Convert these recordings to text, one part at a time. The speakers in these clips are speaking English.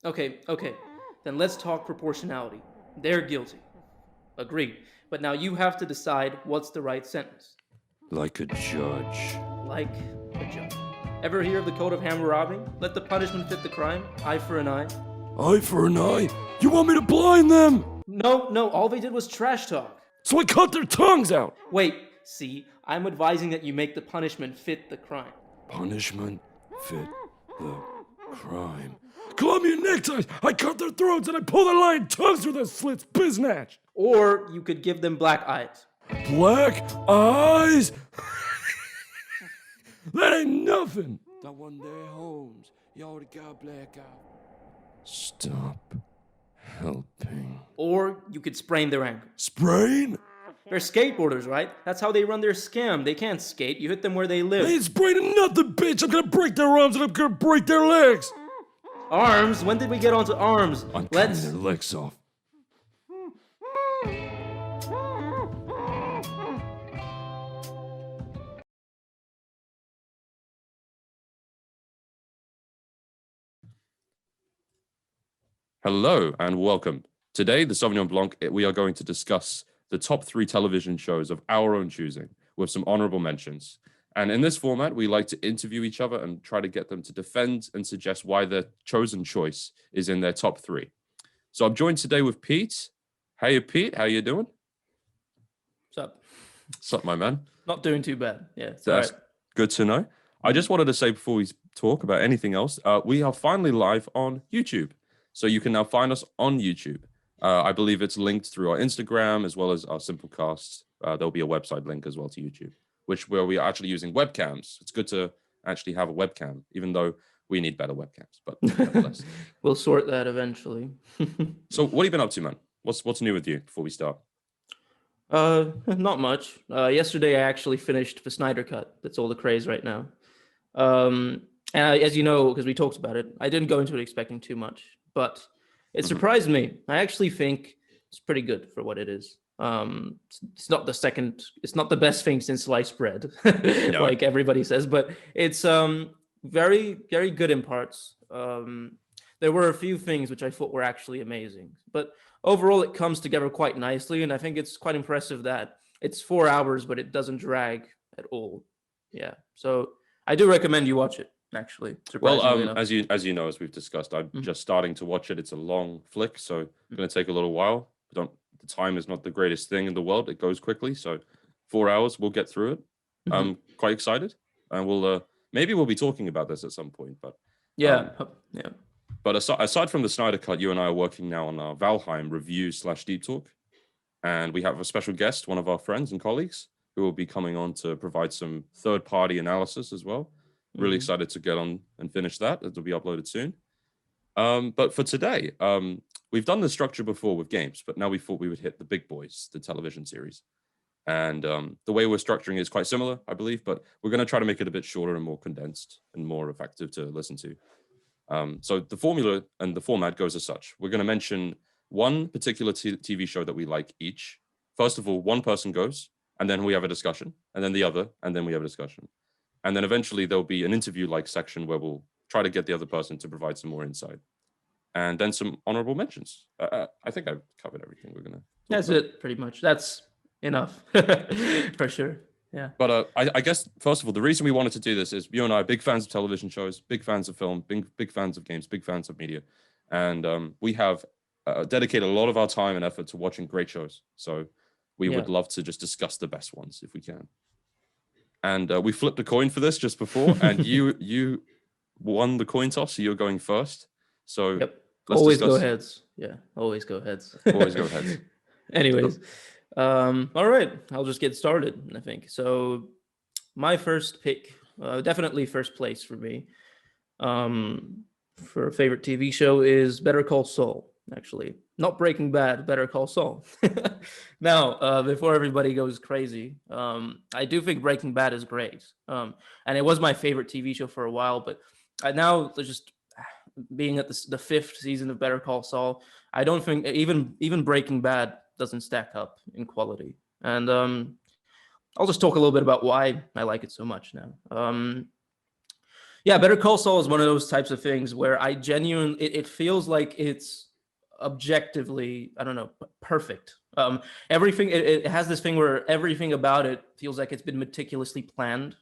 Okay. Then let's talk proportionality. They're guilty. Agreed. But now you have to decide what's the right sentence. Like a judge. Like a judge. Ever hear of the code of Hammurabi? Let the punishment fit the crime. Eye for an eye. Eye for an eye? You want me to blind them? No, all they did was trash talk. So I cut their tongues out. Wait, see, I'm advising that you make the punishment fit the crime. Punishment fit the crime. Columbia neckties! I cut their throats and I pull their lying tongues through their slits, biznatch! Or you could give them black eyes. Black eyes? That ain't nothing! That one day, Holmes, you already got black eye. Stop helping. Or you could sprain their ankle. Sprain? They're skateboarders, right? That's how they run their scam. They can't skate. You hit them where they live. I ain't spraining nothing, bitch! I'm gonna break their arms and I'm gonna break their legs! Arms? When did we get onto arms? I'm cutting their legs off. Hello and welcome. Today, the Sauvignon Blanc, we are going to discuss the top 3 television shows of our own choosing with some honorable mentions. And in this format, we like to interview each other and try to get them to defend and suggest why their chosen choice is in their top 3. So I'm joined today with Pete. Hey, Pete, how you doing? What's up? What's up, my man? Not doing too bad. Yeah, it's That's all right. good to know. I just wanted to say before we talk about anything else, we are finally live on YouTube. So you can now find us on YouTube. I believe it's linked through our Instagram as well as our Simplecast. There'll be a website link as well to YouTube, where we are actually using webcams. It's good to actually have a webcam, even though we need better webcams. But nevertheless. We'll sort that eventually. So what have you been up to, man? What's new with you before we start? Not much. Yesterday I actually finished the Snyder Cut. That's all the craze right now. And as you know, because we talked about it, I didn't go into it expecting too much, but it surprised me. I actually think it's pretty good for what it is. It's not the best thing since sliced bread, like everybody says, but it's very, very good in parts. There were a few things which I thought were actually amazing, but overall it comes together quite nicely, and I think it's quite impressive that it's 4 hours, but it doesn't drag at all. Yeah, so I do recommend you watch it. Actually, well, as you know, as we've discussed, I'm just starting to watch it. It's a long flick, so it's going to take a little while. The time is not the greatest thing in the world. It goes quickly, so 4 hours, we'll get through it. I'm quite excited, and maybe we'll be talking about this at some point. But yeah. But aside from the Snyder Cut, you and I are working now on our Valheim review / deep talk, and we have a special guest, one of our friends and colleagues, who will be coming on to provide some third-party analysis as well. Really excited to get on and finish that. It'll be uploaded soon. But for today, we've done the structure before with games, but now we thought we would hit the big boys, the television series. And the way we're structuring is quite similar, I believe, but we're going to try to make it a bit shorter and more condensed and more effective to listen to. So the formula and the format goes as such. We're going to mention one particular TV show that we like each. First of all, one person goes, and then we have a discussion, and then the other, and then we have a discussion. And then eventually there'll be an interview-like section where we'll try to get the other person to provide some more insight. And then some honorable mentions. I think I've covered everything we're going to. That's it, pretty much. That's enough, for sure. Yeah. But I guess, first of all, the reason we wanted to do this is you and I are big fans of television shows, big fans of film, big fans of games, big fans of media. And we have dedicated a lot of our time and effort to watching great shows. So we would love to just discuss the best ones if we can. And we flipped a coin for this just before, and you won the coin toss, so you're going first. So always go heads. Yeah, always go heads. Always go heads. Anyways, all right, I'll just get started, I think. So my first pick, definitely first place for me, for a favorite TV show is Better Call Saul, actually. Not Breaking Bad, Better Call Saul. Now, before everybody goes crazy, I do think Breaking Bad is great. And it was my favorite TV show for a while, but now just being at the 5th season of Better Call Saul, I don't think even Breaking Bad doesn't stack up in quality. And I'll just talk a little bit about why I like it so much now. Yeah, Better Call Saul is one of those types of things where I genuinely, it feels like it's objectively, I don't know, perfect. Everything, it has this thing where everything about it feels like it's been meticulously planned.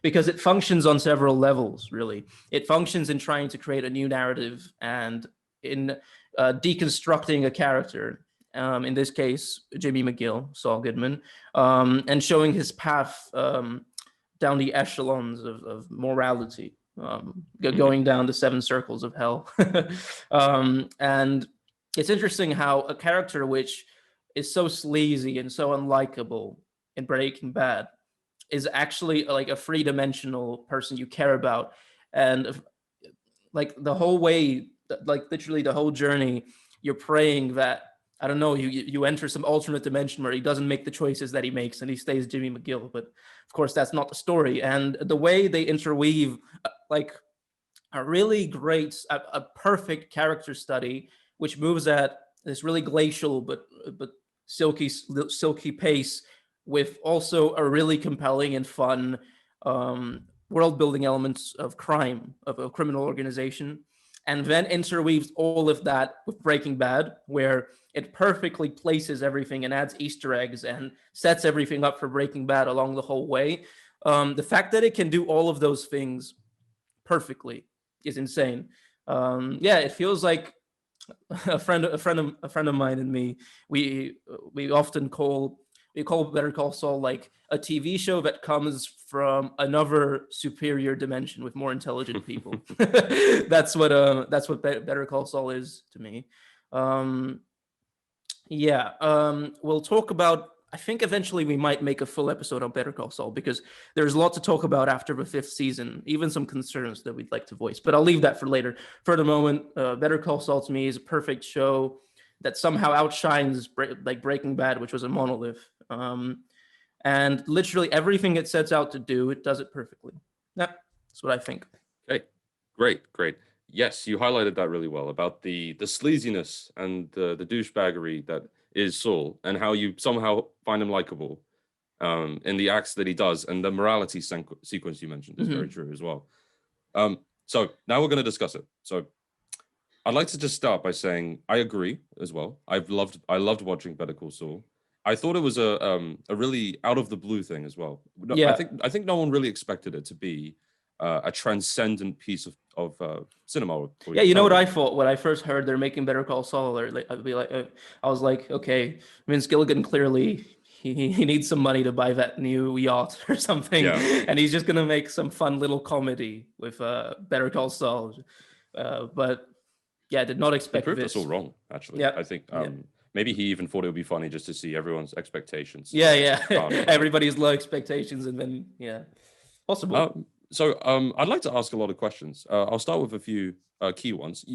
Because it functions on several levels, really. It functions in trying to create a new narrative and in deconstructing a character. In this case, Jimmy McGill, Saul Goodman, and showing his path down the echelons of morality, going down the seven circles of hell. And it's interesting how a character which is so sleazy and so unlikable in Breaking Bad is actually like a three-dimensional person you care about. And like the whole way, like literally the whole journey, you're praying that, I don't know, you enter some alternate dimension where he doesn't make the choices that he makes and he stays Jimmy McGill. But of course, that's not the story. And the way they interweave, like a really great, a perfect character study, which moves at this really glacial but silky pace, with also a really compelling and fun world building elements of crime, of a criminal organization, and then interweaves all of that with Breaking Bad, where it perfectly places everything and adds Easter eggs and sets everything up for Breaking Bad along the whole way. The fact that it can do all of those things perfectly is insane. Yeah, it feels like a friend of mine and me. We often call Better Call Saul like a TV show that comes from another superior dimension with more intelligent people. That's what Better Call Saul is to me. Um, yeah, we'll talk about. I think eventually we might make a full episode on Better Call Saul because there's a lot to talk about after the fifth season, even some concerns that we'd like to voice. But I'll leave that for later. For the moment, Better Call Saul to me is a perfect show that somehow outshines like Breaking Bad, which was a monolith. And literally everything it sets out to do, it does it perfectly. Yeah, that's what I think. Okay, great. Yes, you highlighted that really well about the sleaziness and the douchebaggery that is Saul, and how you somehow find him likable in the acts that he does, and the morality sequence you mentioned is very true as well. So now we're going to discuss it. So I'd like to just start by saying I agree as well. I loved watching Better Call Saul. I thought it was a really out of the blue thing as well. Yeah. I think no one really expected it to be a transcendent piece of cinema. Or Yeah, you know what I thought when I first heard they're making Better Call Saul, or like, I'd be like, I was like, okay, Vince Gilligan clearly he needs some money to buy that new yacht or something, and he's just gonna make some fun little comedy with Better Call Saul. But yeah, I did not expect proved this. us all wrong, actually. Yeah. I think maybe he even thought it would be funny just to see everyone's expectations. Yeah. Everybody's low expectations, and then possible. So I'd like to ask a lot of questions. I'll start with a few key ones.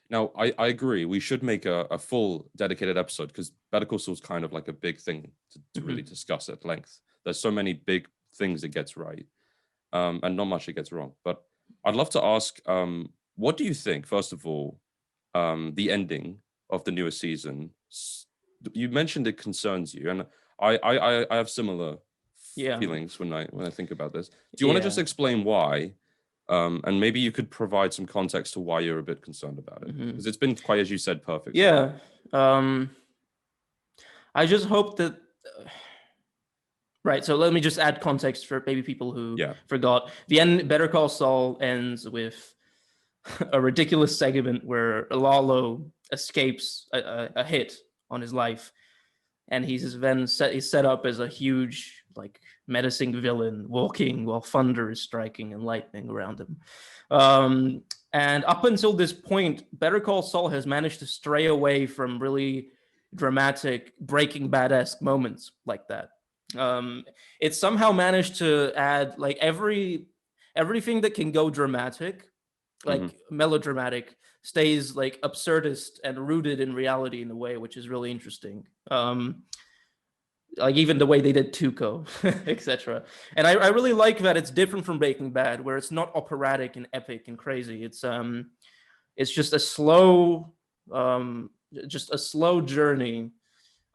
Now, I agree. We should make a full dedicated episode because Better Call Saul is kind of like a big thing to really discuss at length. There's so many big things it gets right, and not much it gets wrong. But I'd love to ask, what do you think, first of all, the ending of the newest season? You mentioned it concerns you, and I have similar feelings when I think about this. Do you want to just explain why? And maybe you could provide some context to why you're a bit concerned about it, because it's been quite, as you said, perfect. Yeah. I just hope that. Right. So let me just add context for maybe people who forgot. The end. Better Call Saul ends with a ridiculous segment where Lalo escapes a hit on his life, and he's then set up as a huge, like, menacing villain walking while thunder is striking and lightning around him. And up until this point, Better Call Saul has managed to stray away from really dramatic Breaking Bad-esque moments like that. It somehow managed to add like everything that can go dramatic, like melodramatic, stays like absurdist and rooted in reality in a way which is really interesting. Like even the way they did Tuco, etc. And I really like that it's different from Breaking Bad, where it's not operatic and epic and crazy. It's just a slow journey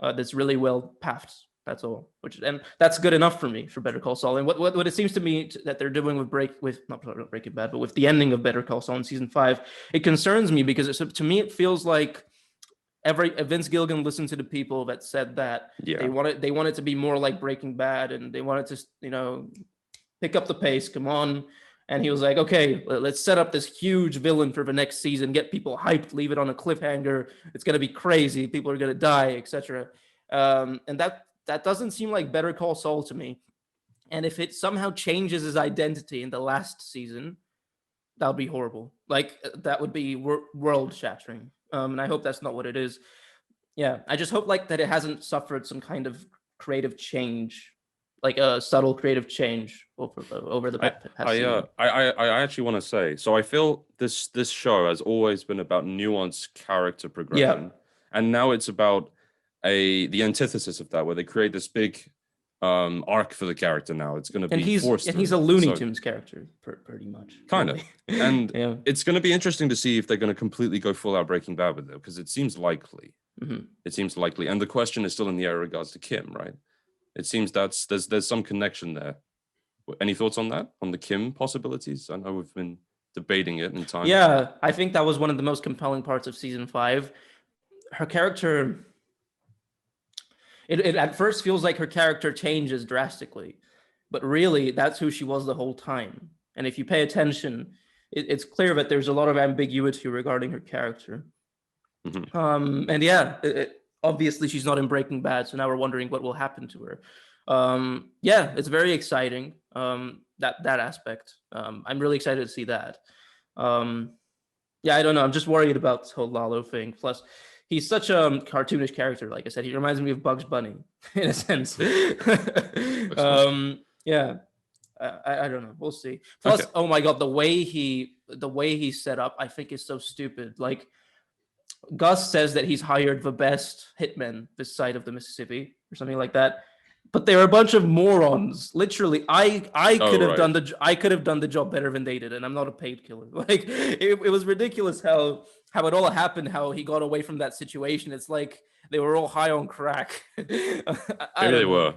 that's really well pathed. That's all. And that's good enough for me for Better Call Saul. And what it seems to me that they're doing with not Breaking Bad, but with the ending of Better Call Saul in season 5, it concerns me because to me it feels like Vince Gilligan listened to the people that said that they wanted to be more like Breaking Bad, and they wanted to pick up the pace. Come on. And he was like, okay, let's set up this huge villain for the next season, get people hyped, leave it on a cliffhanger. It's going to be crazy. People are going to die, etc. And that doesn't seem like Better Call Saul to me. And if it somehow changes his identity in the last season, that would be horrible. Like, that would be world shattering. And I hope that's not what it is. Yeah, I just hope like that it hasn't suffered some kind of creative change, like a subtle creative change over the past season. I actually want to say, so I feel this show has always been about nuanced character progression, and now it's about the antithesis of that, where they create this big arc for the character. Now it's going to be forced, and he's a Looney Tunes character, pretty much, kind really. of. And it's going to be interesting to see if they're going to completely go full out Breaking Bad with it, because it seems likely. Mm-hmm. It seems likely, and the question is still in the air regards to Kim, right? It seems there's some connection there. Any thoughts on that? On the Kim possibilities? I know we've been debating it in time. Yeah, I think that was one of the most compelling parts of season 5. Her character, it at first feels like her character changes drastically, but really that's who she was the whole time. And if you pay attention, it's clear that there's a lot of ambiguity regarding her character. Mm-hmm. And yeah, obviously she's not in Breaking Bad, so now we're wondering what will happen to her. Yeah, it's very exciting, that aspect. I'm really excited to see that. Yeah, I don't know, I'm just worried about this whole Lalo thing. Plus, he's such a cartoonish character. Like I said, he reminds me of Bugs Bunny in a sense. Yeah, I don't know, we'll see. Plus, oh my god, the way he's set up, I think is so stupid. Like, Gus says that he's hired the best hitmen this side of the Mississippi or something like that, but they're a bunch of morons. Literally, I could have done the job better than they did, and I'm not a paid killer. Like, it was ridiculous how it all happened, how he got away from that situation. It's like they were all high on crack. Maybe they were.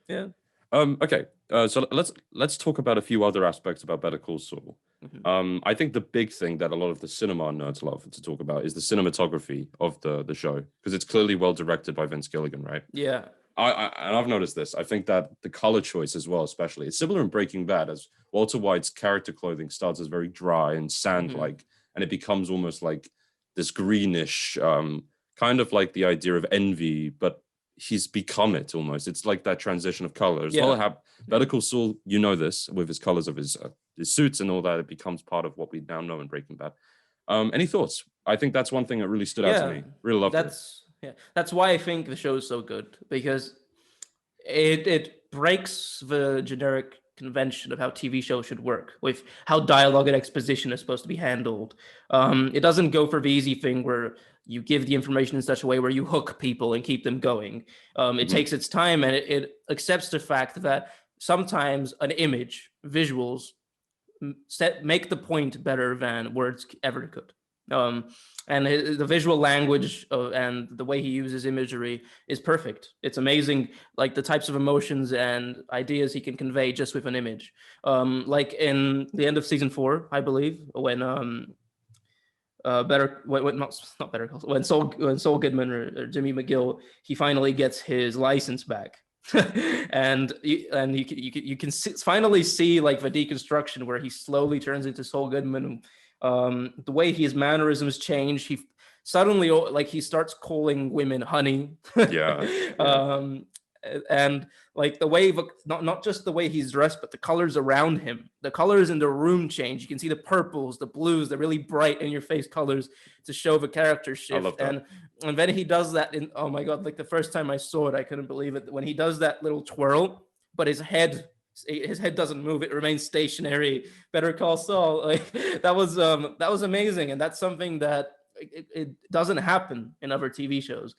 Yeah. Okay. So let's talk about a few other aspects about Better Call Saul. Mm-hmm. I think the big thing that a lot of the cinema nerds love to talk about is the cinematography of the show, because it's clearly well directed by Vince Gilligan, right? Yeah. And I've noticed this. I think that the color choice as well, especially, it's similar in Breaking Bad, as Walter White's character clothing starts as very dry and sand-like, and it becomes almost like this greenish, kind of like the idea of envy, but he's become it almost. It's like that transition of colors. Yeah. Well, Better Call Saul, you know this, with his colors of his suits and all that, it becomes part of what we now know in Breaking Bad. Any thoughts? I think that's one thing that really stood out to me. Really loved it. That's why I think the show is so good, because it breaks the generic convention of how TV shows should work, with how dialogue and exposition is supposed to be handled. It doesn't go for the easy thing where you give the information in such a way where you hook people and keep them going. It takes its time, and it accepts the fact that sometimes an image, visuals, make the point better than words ever could. And the visual language and the way he uses imagery is perfect. It's amazing, like the types of emotions and ideas he can convey just with an image. Like in the end of season 4, I believe, when Saul Goodman or Jimmy McGill, he finally gets his license back. and you can finally see like the deconstruction where he slowly turns into Saul Goodman. The way his mannerisms change, he suddenly like he starts calling women honey. And like the way not just the way he's dressed, but the colors around him, the colors in the room change. You can see the purples, the blues, the really bright in your face colors to show the character shift. I love that. And then he does that in, oh my god, like the first time I saw it, I couldn't believe it when he does that little twirl, but his head doesn't move, it remains stationary. Better Call Saul, like that was amazing, and that's something that it doesn't happen in other TV shows,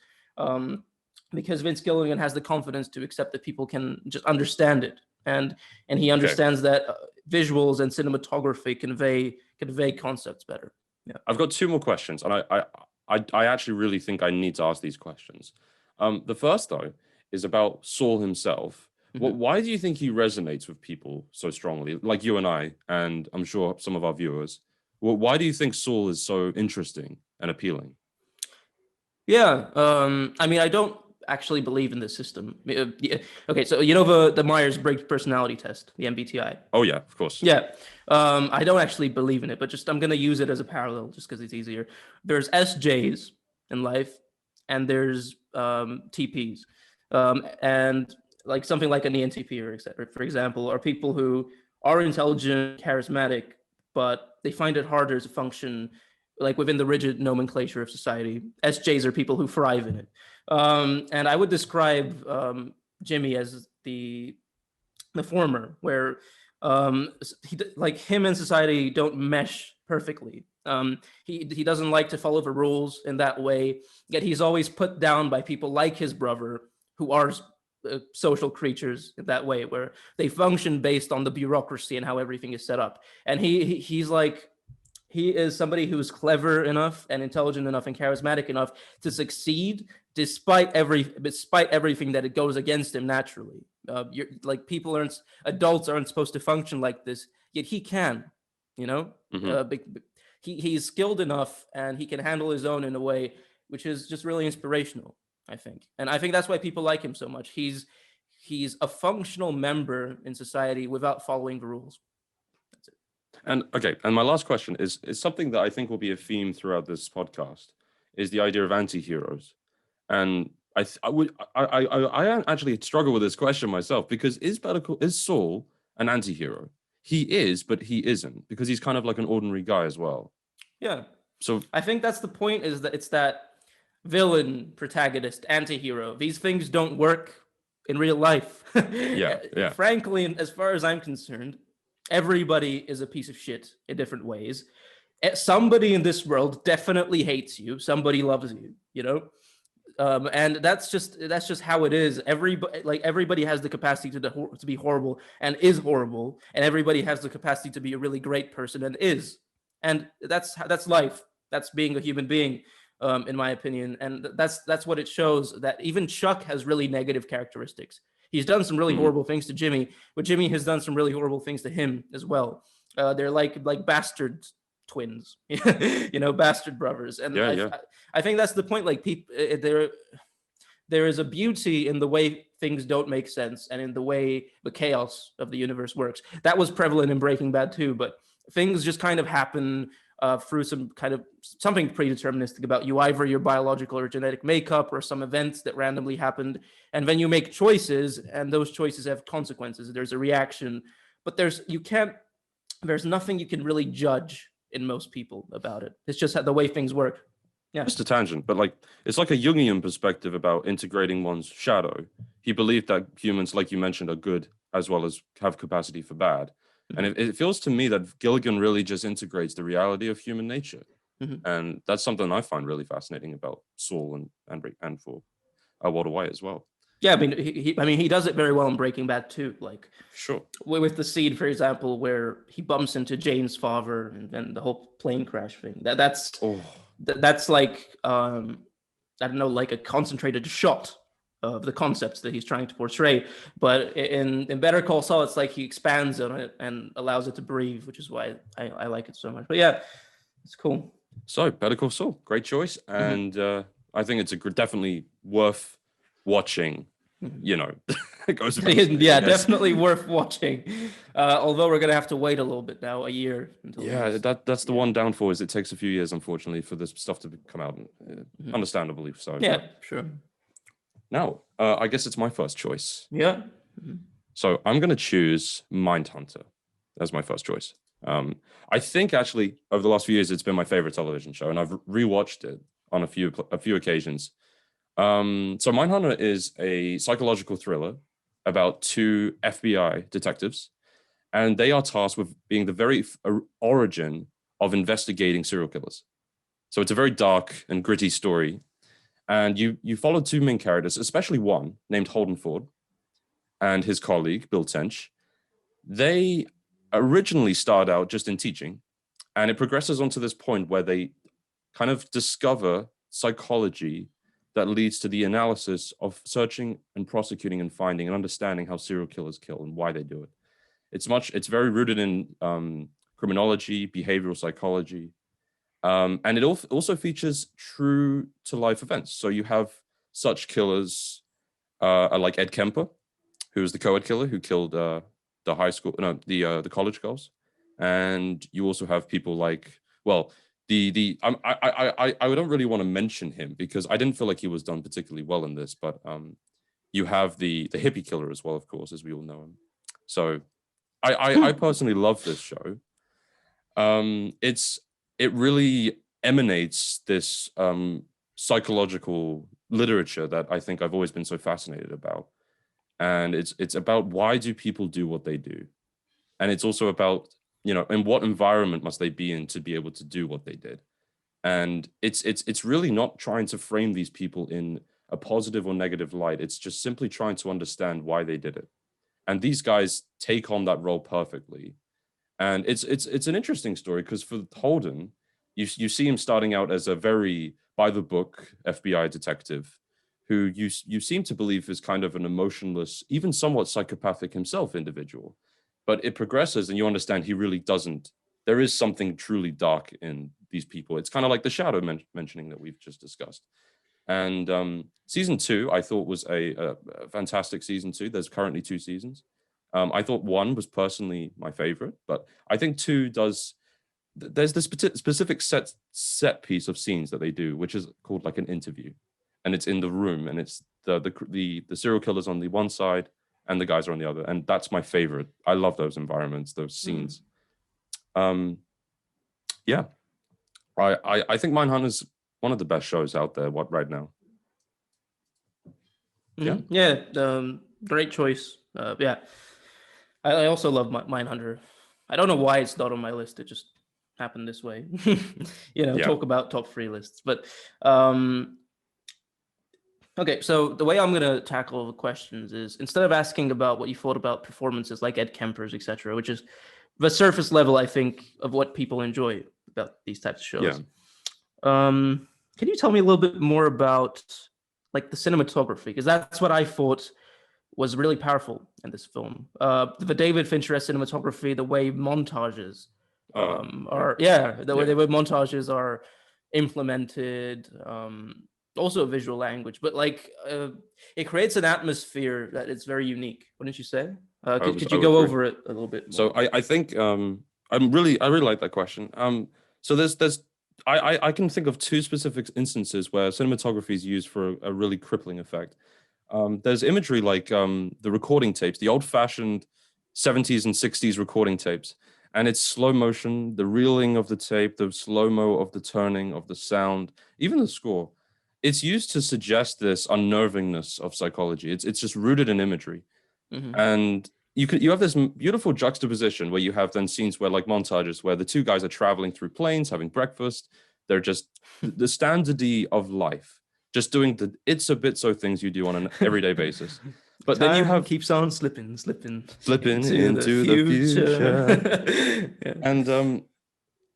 because Vince Gilligan has the confidence to accept that people can just understand it, and he understands that visuals and cinematography convey concepts better. Yeah, I've got 2 more questions, and I actually really think I need to ask these questions. The first, though, is about Saul himself. Why do you think he resonates with people so strongly, like you and I, and I'm sure some of our viewers? Why do you think Saul is so interesting and appealing? Yeah, I mean, I don't actually believe in this system. Okay, so you know the Myers-Briggs personality test, the MBTI. Oh yeah, of course. Yeah, I don't actually believe in it, but just I'm gonna use it as a parallel just because it's easier. There's SJs in life, and there's TPs, and like something like an ENTP or etc. For example, are people who are intelligent, charismatic, but they find it harder to function like within the rigid nomenclature of society. SJs are people who thrive in it, and I would describe Jimmy as the former, where like him and society don't mesh perfectly. He doesn't like to follow the rules in that way, yet he's always put down by people like his brother, who are social creatures in that way, where they function based on the bureaucracy and how everything is set up. And he's like, he is somebody who is clever enough and intelligent enough and charismatic enough to succeed despite everything that it goes against him naturally. Like adults aren't supposed to function like this, yet he can, you know. He's skilled enough and he can handle his own in a way which is just really inspirational, I think. And I think that's why people like him so much. He's a functional member in society without following the rules. And okay, and my last question is something that I think will be a theme throughout this podcast, is the idea of anti-heroes. And I actually struggle with this question myself, because is Saul an anti-hero? He is, but he isn't, because he's kind of like an ordinary guy as well. Yeah. So I think that's the point, is that it's that villain, protagonist, anti-hero. These things don't work in real life. Yeah. Frankly, as far as I'm concerned, everybody is a piece of shit in different ways. Somebody in this world definitely hates you. Somebody loves you, you know? And that's just how it is. Everybody has the capacity to be horrible and is horrible, and everybody has the capacity to be a really great person and is. And that's life. That's being a human being, in my opinion. And that's what it shows, that even Chuck has really negative characteristics. He's done some really horrible things to Jimmy, but Jimmy has done some really horrible things to him as well. They're like bastard twins, you know, bastard brothers. And I think that's the point. Like, people, there is a beauty in the way things don't make sense and in the way the chaos of the universe works. That was prevalent in Breaking Bad too, but things just kind of happen through something predeterministic about you, either your biological or genetic makeup or some events that randomly happened. And then you make choices, and those choices have consequences. There's a reaction, but there's nothing you can really judge in most people about it. It's just the way things work. Yeah. Just a tangent, but like, it's like a Jungian perspective about integrating one's shadow. He believed that humans, like you mentioned, are good as well as have capacity for bad. And it feels to me that Gilligan really just integrates the reality of human nature. And that's something I find really fascinating about Saul and for Walter White as well. Yeah, I mean, he does it very well in Breaking Bad too. Like, sure, with the scene, for example, where he bumps into Jane's father, and then the whole plane crash thing. That's like I don't know, like a concentrated shot of the concepts that he's trying to portray. But in Better Call Saul, it's like he expands on it and allows it to breathe, which is why I like it so much. But yeah, it's cool. So Better Call Saul, great choice, and I think it's definitely worth watching. You know, it goes. Yeah, definitely worth watching. Although we're gonna have to wait a little bit now, a year. Until that's the one downfall, is it takes a few years, unfortunately, for this stuff to come out. Understandably so. Yeah, sure. Now, I guess it's my first choice. Yeah. So I'm gonna choose Mindhunter as my first choice. I think actually over the last few years, it's been my favorite television show, and I've rewatched it on a few occasions. So Mindhunter is a psychological thriller about two FBI detectives, and they are tasked with being the very origin of investigating serial killers. So it's a very dark and gritty story, and you follow two main characters, especially one named Holden Ford and his colleague Bill Tench. They originally start out just in teaching, and it progresses onto this point where they kind of discover psychology that leads to the analysis of searching and prosecuting and finding and understanding how serial killers kill and why they do it. It's very rooted in criminology, behavioral psychology, and it also features true to life events. So you have such killers like Ed Kemper, who was the co-ed killer who killed the college girls, and you also have people like, well, I don't really want to mention him because I didn't feel like he was done particularly well in this, but you have the hippie killer as well, of course, as we all know him. So I personally love this show. It really emanates this psychological literature that I think I've always been so fascinated about. And it's about why do people do what they do? And it's also about, in what environment must they be in to be able to do what they did? And it's really not trying to frame these people in a positive or negative light. It's just simply trying to understand why they did it. And these guys take on that role perfectly. And it's an interesting story because for Holden, you see him starting out as a very by the book FBI detective who you seem to believe is kind of an emotionless, even somewhat psychopathic himself individual. But it progresses and you understand he really doesn't. There is something truly dark in these people. It's kind of like the shadow mentioning that we've just discussed. And season 2, I thought was a fantastic season 2. There's currently 2 seasons. I thought 1 was personally my favorite, but I think 2 does. There's this specific set piece of scenes that they do, which is called like an interview, and it's in the room, and it's the serial killers on the one side and the guys are on the other, and that's my favorite. I love those environments, those scenes. Yeah, I think Mindhunter's one of the best shows out there. Right now? Yeah, great choice. Yeah, I also love Mindhunter. I don't know why it's not on my list. It just happened this way. Talk about top 3 lists. But okay, so the way I'm gonna tackle the questions is instead of asking about what you thought about performances like Ed Kemper's, etc., which is the surface level, I think, of what people enjoy about these types of shows. Can you tell me a little bit more about like the cinematography? Because that's what I thought was really powerful in this film. The David Fincher cinematography, the way montages the way montages are implemented, also a visual language, but like it creates an atmosphere that is very unique. Wouldn't you say? Could you go over it a little bit more? So I think I really like that question. So I can think of 2 specific instances where cinematography is used for a really crippling effect. There's imagery like the recording tapes, the old-fashioned 70s and 60s recording tapes, and it's slow motion, the reeling of the tape, the slow-mo of the turning of the sound, even the score. It's used to suggest this unnervingness of psychology. It's just rooted in imagery. And you have this beautiful juxtaposition where you have then scenes where, like montages, where the 2 guys are traveling through planes, having breakfast. They're just the standard of life, just doing the it's a bit so things you do on an everyday basis. But then you have keeps on slipping into the future. Yeah. And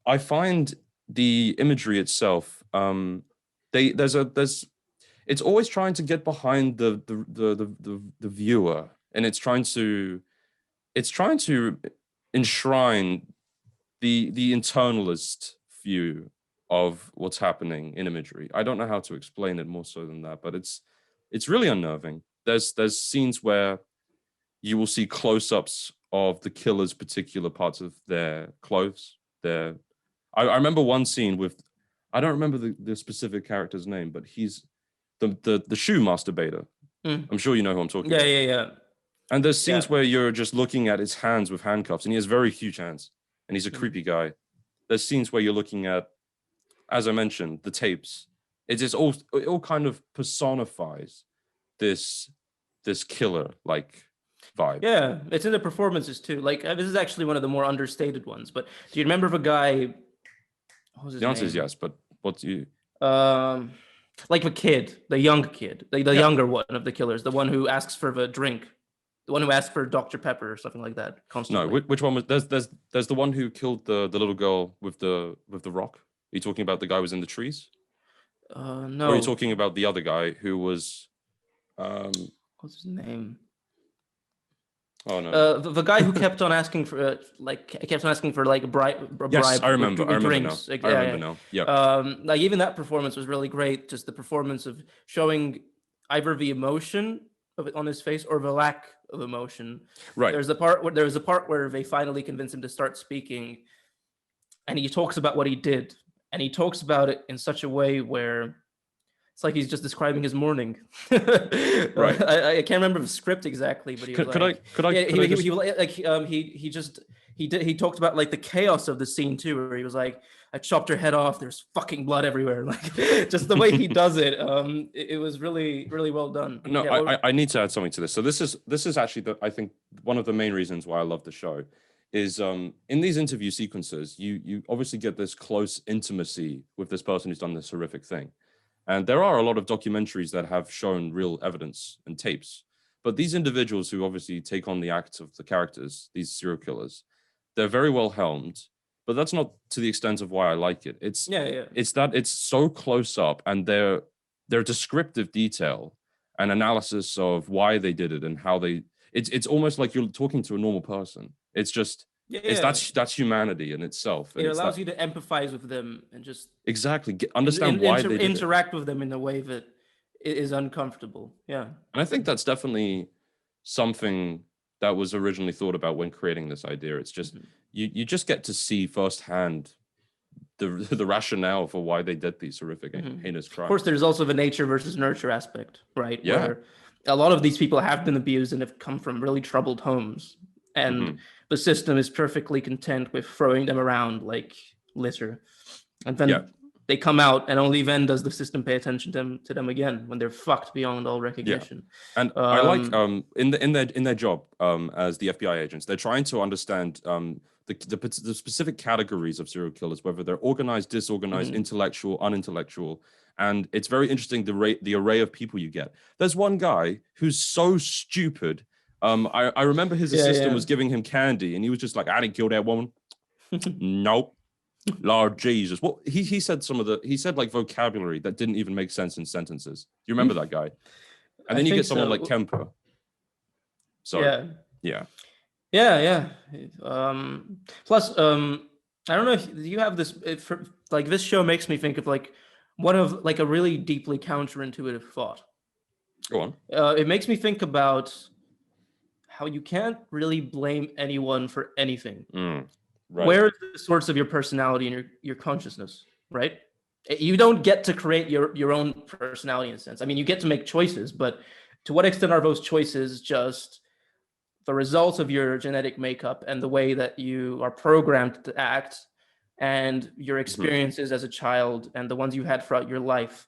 I find the imagery itself, it's always trying to get behind the viewer, and it's trying to enshrine the internalist view of what's happening in imagery. I don't know how to explain it more so than that, but it's really unnerving. There's scenes where you will see close-ups of the killer's particular parts of their clothes. I remember one scene with, I don't remember the specific character's name, but he's the shoe masturbator. I'm sure you know who I'm talking about. Yeah. And there's scenes where you're just looking at his hands with handcuffs, and he has very huge hands, and he's a creepy guy. There's scenes where you're looking at, as I mentioned, the tapes. It all kind of personifies this killer like vibe. Yeah, it's in the performances too. Like this is actually one of the more understated ones. But do you remember the guy? What was his name? The answer is yes, but what do you? Like the kid, the young kid, the younger one of the killers, the one who asks for the drink, the one who asks for Dr. Pepper or something like that constantly. No, which one was? There's the one who killed the little girl with the rock. Are you talking about the guy who was in the trees? No. Or are you talking about the other guy who was What's his name? oh no. The guy who kept on asking for like a Yes, bribe I remember. I with remember now. drinks. Like, I remember yeah, now. Yep. yeah. Like even that performance was really great. Just the performance of showing either the emotion of it on his face or the lack of emotion. Right. There was a part where they finally convinced him to start speaking, and he talks about what he did, and he talks about it in such a way where it's like he's just describing his morning. Right. I can't remember the script exactly, but he was like, could I yeah, could I just he talked about like the chaos of the scene too, where he was like, I chopped her head off. There's fucking blood everywhere. Like just the way he does it. It was really, really well done. No, Yeah, I need to add something to this. So this is actually I think one of the main reasons why I love the show is in these interview sequences, you obviously get this close intimacy with this person who's done this horrific thing. And there are a lot of documentaries that have shown real evidence and tapes. But these individuals who obviously take on the acts of the characters, these serial killers, they're very well helmed. But that's not to the extent of why I like it. It's that it's so close up, and their descriptive detail and analysis of why they did it and how they it's almost like you're talking to a normal person. It's just that's humanity in itself. And it allows you to empathize with them and just exactly understand why they did interact with them in a way that is uncomfortable. Yeah, and I think that's definitely something that was originally thought about when creating this idea. It's just you just get to see firsthand the rationale for why they did these horrific heinous crimes. Of course, there's also the nature versus nurture aspect, right? Yeah. Where a lot of these people have been abused and have come from really troubled homes, and the system is perfectly content with throwing them around like litter, and then they come out, and only then does the system pay attention to them again when they're fucked beyond all recognition. Yeah. And I like in their job as the FBI agents, they're trying to understand the specific categories of serial killers, whether they're organized, disorganized, intellectual, unintellectual. And it's very interesting the array of people you get. There's one guy who's so stupid. I remember his assistant was giving him candy, and he was just like, "I didn't kill that woman." Nope. Lord Jesus. Well, he said he said like vocabulary that didn't even make sense in sentences. Do you remember that guy? And then you get someone like Kemper. So yeah. Plus, I don't know if you have this. Like this show makes me think of like one of like a really deeply counterintuitive thought. Go on. It makes me think about how you can't really blame anyone for anything. Right. Where is the source of your personality and your consciousness, right? You don't get to create your own personality in a sense. I mean, you get to make choices, but to what extent are those choices just the result of your genetic makeup and the way that you are programmed to act and your experiences as a child and the ones you've had throughout your life?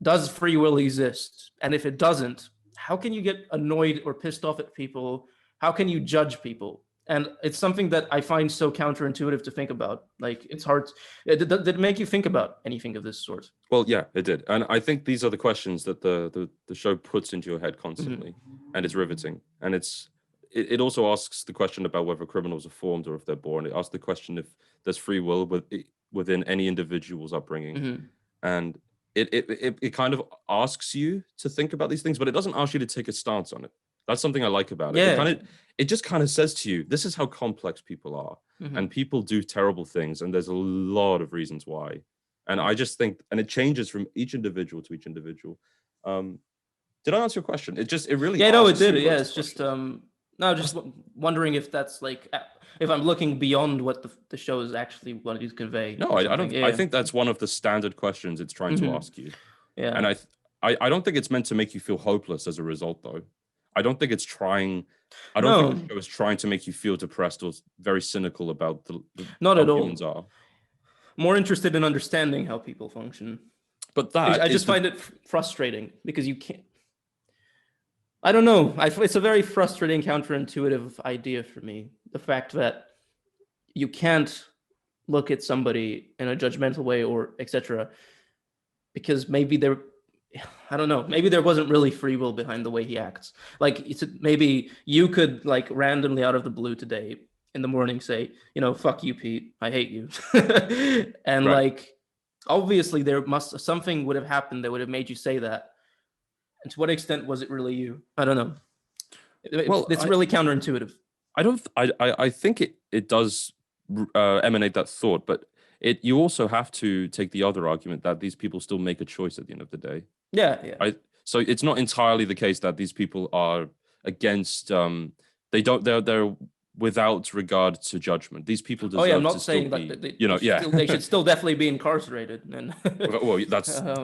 Does free will exist? And if it doesn't, how can you get annoyed or pissed off at people? How can you judge people? And it's something that I find so counterintuitive to think about. Like, it's hard. Did it make you think about anything of this sort? Well, yeah, it did. And I think these are the questions that the show puts into your head constantly. And it's riveting. And it also asks the question about whether criminals are formed or if they're born. It asks the question if there's free will within any individual's upbringing. And it kind of asks you to think about these things, but it doesn't ask you to take a stance on it. That's something I like about it. It just kind of says to you, this is how complex people are. And people do terrible things. And there's a lot of reasons why. And I just think, and it changes from each individual to each individual. Did I answer your question? It really. Yeah, no, it did. Yeah, it's just, no, just wondering if that's like, if I'm looking beyond what the show is actually wanting to convey. No, I don't. I think that's one of the standard questions it's trying to ask you. Yeah. And I don't think it's meant to make you feel hopeless as a result, though. I don't think it's trying. I don't think the show is trying to make you feel depressed or very cynical about not how at all. Humans are. More interested in understanding how people function. But that I just find it frustrating because you can't. I don't know. It's a very frustrating, counterintuitive idea for me. The fact that you can't look at somebody in a judgmental way or etc. because maybe I don't know. Maybe there wasn't really free will behind the way he acts. Like maybe you could like randomly out of the blue today in the morning say, fuck you, Pete. I hate you. And like obviously something would have happened that would have made you say that. And to what extent was it really you? I don't know. Well, It's really counterintuitive. I don't. I think it does emanate that thought, but you also have to take the other argument that these people still make a choice at the end of the day. Yeah, yeah. So it's not entirely the case that these people are against. They're without regard to judgment. These people Oh yeah, I'm deserve to not still saying be, that yeah. they should still definitely be incarcerated. And Well,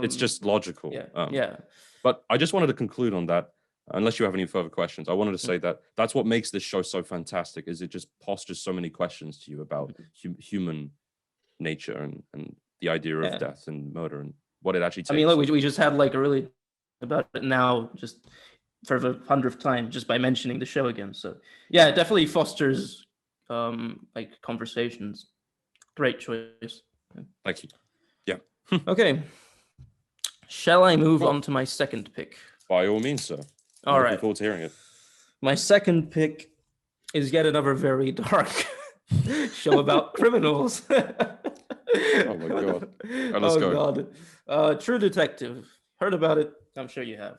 it's just logical. yeah, yeah. But I just wanted to conclude on that. Unless you have any further questions, I wanted to say that that's what makes this show so fantastic. Is it just postures so many questions to you about human nature and the idea of death and murder and what it actually takes. I mean, look, we just had like a really about it now, just for the 100th time, just by mentioning the show again. So yeah, it definitely fosters like conversations. Great choice. Thank you. Yeah. Okay. Shall I move on to my second pick? By all means, sir. All right. Looking forward to hearing it. My second pick is yet another very dark show about criminals. Oh my god. Right, let's go. God. True Detective. Heard about it? I'm sure you have.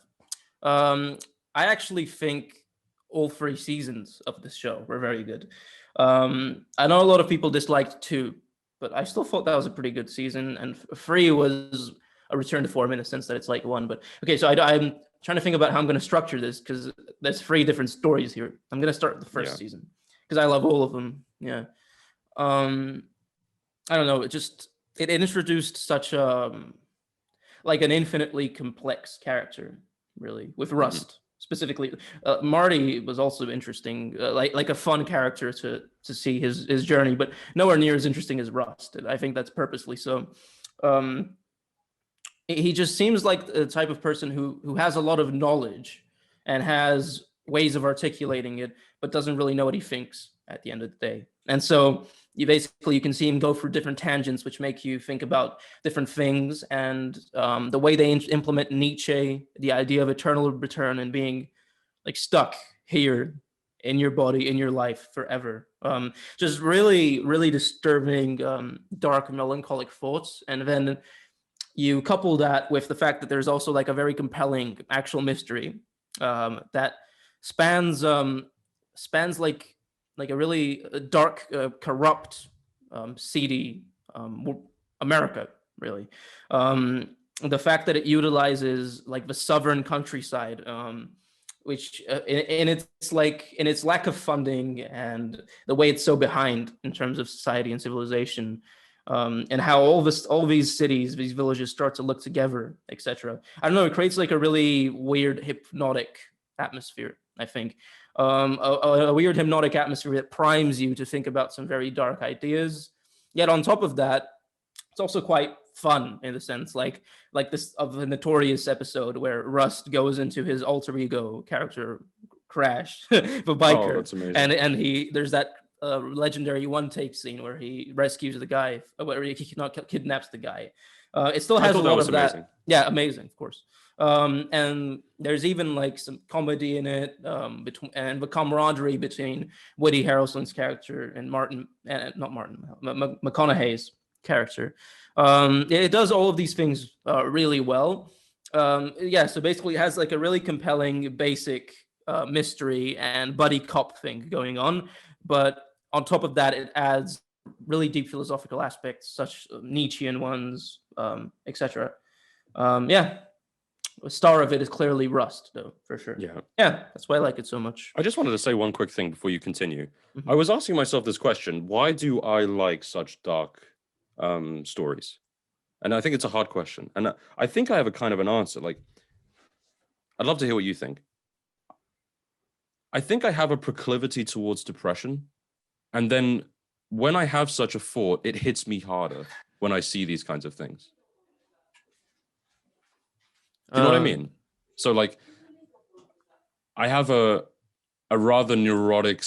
I actually think all 3 seasons of this show were very good. I know a lot of people disliked 2, but I still thought that was a pretty good season. And 3 was a return to form in a sense that it's like 1. But okay, so I'm trying to think about how I'm going to structure this because there's 3 different stories here. I'm going to start with the first season because I love all of them. Yeah. I don't know. It introduced such like an infinitely complex character, really, with Rust specifically. Marty was also interesting, like a fun character to see his journey, but nowhere near as interesting as Rust. And I think that's purposely so. He just seems like the type of person who has a lot of knowledge and has ways of articulating it, but doesn't really know what he thinks at the end of the day. And so you can see him go through different tangents, which make you think about different things. And the way they implement Nietzsche, the idea of eternal return and being like stuck here in your body, in your life forever. Just really, really disturbing, dark, melancholic thoughts. And then you couple that with the fact that there's also like a very compelling actual mystery that spans like a really dark, corrupt, seedy America, really. The fact that it utilizes like the southern countryside, which in its lack of funding and the way it's so behind in terms of society and civilization, and how all these cities, these villages start to look together, etc. I don't know. It creates like a really weird hypnotic atmosphere, I think. A weird hypnotic atmosphere that primes you to think about some very dark ideas. Yet on top of that, it's also quite fun in the sense like this of the Notorious episode where Rust goes into his alter ego character Crash, the biker. Oh, that's amazing. And there's that legendary one take scene where he rescues the guy, where he kidnaps the guy. It still has a lot of that. Amazing. Yeah, amazing, of course. And there's even like some comedy in it, and the camaraderie between Woody Harrelson's character and McConaughey's character. It does all of these things really well. So basically it has like a really compelling basic mystery and buddy cop thing going on, but on top of that it adds really deep philosophical aspects, such Nietzschean ones, etc. The star of it is clearly Rust, though, for sure. Yeah, that's why I like it so much. I just wanted to say one quick thing before you continue. I was asking myself this question: why do I like such dark stories? And I think it's a hard question, and I think I have a kind of an answer. Like, I'd love to hear what you think. I think I have a proclivity towards depression, and then when I have such a thought, it hits me harder when I see these kinds of things. Do you know what I mean? So like, I have a rather neurotic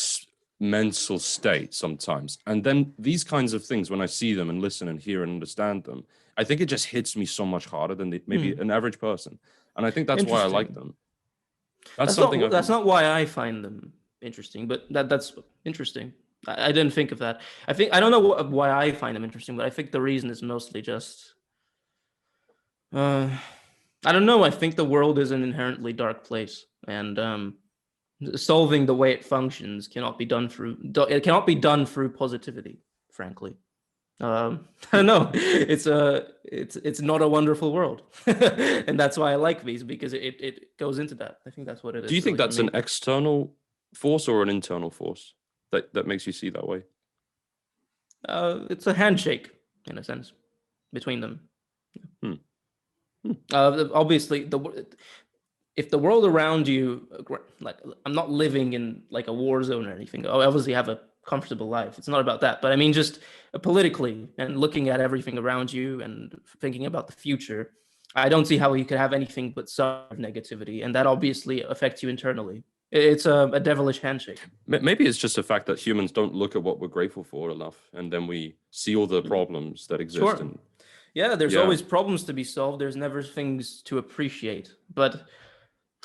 mental state sometimes. And then these kinds of things, when I see them and listen and hear and understand them, I think it just hits me so much harder than maybe an average person. And I think that's why I like them. That's not why I find them interesting, but that's interesting. I didn't think of that. I don't know why I find them interesting, but I think the reason is mostly just Uh, I don't know. I think the world is an inherently dark place, and solving the way it functions cannot be done through. It cannot be done through positivity. Frankly, I don't know. It's not a wonderful world, and that's why I like these, because it goes into that. I think that's what it is. Do you think really, for that's me. an external force or an internal force that makes you see that way? It's a handshake in a sense between them. Hmm. Obviously, if the world around you, like, I'm not living in like a war zone or anything. I obviously have a comfortable life. It's not about that, but I mean just politically and looking at everything around you and thinking about the future. I don't see how you could have anything but some negativity, and that obviously affects you internally. It's a devilish handshake. Maybe it's just the fact that humans don't look at what we're grateful for enough, and then we see all the problems that exist. Sure. And Yeah, there's yeah, always problems to be solved. There's never things to appreciate, but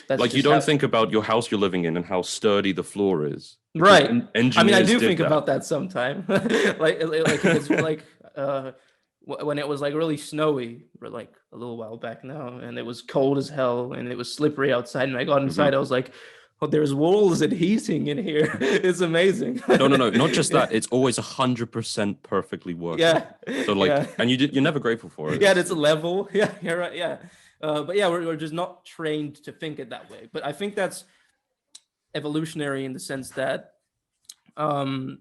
that's like you just don't how. think about your house you're living in and how sturdy the floor is, because Right. I mean, I engineers do did think that. about that sometime. Like if it's like when it was like really snowy for like a little while back now, and it was cold as hell and it was slippery outside, and I got Mhm. inside, I was like, oh, there's walls and heating in here. It's amazing. No, not just that. It's always 100% perfectly working. Yeah. So like, Yeah. and you're never grateful for it. Yeah, it's a level. Yeah, you're right. Yeah. But yeah, we're just not trained to think it that way. But I think that's evolutionary in the sense that um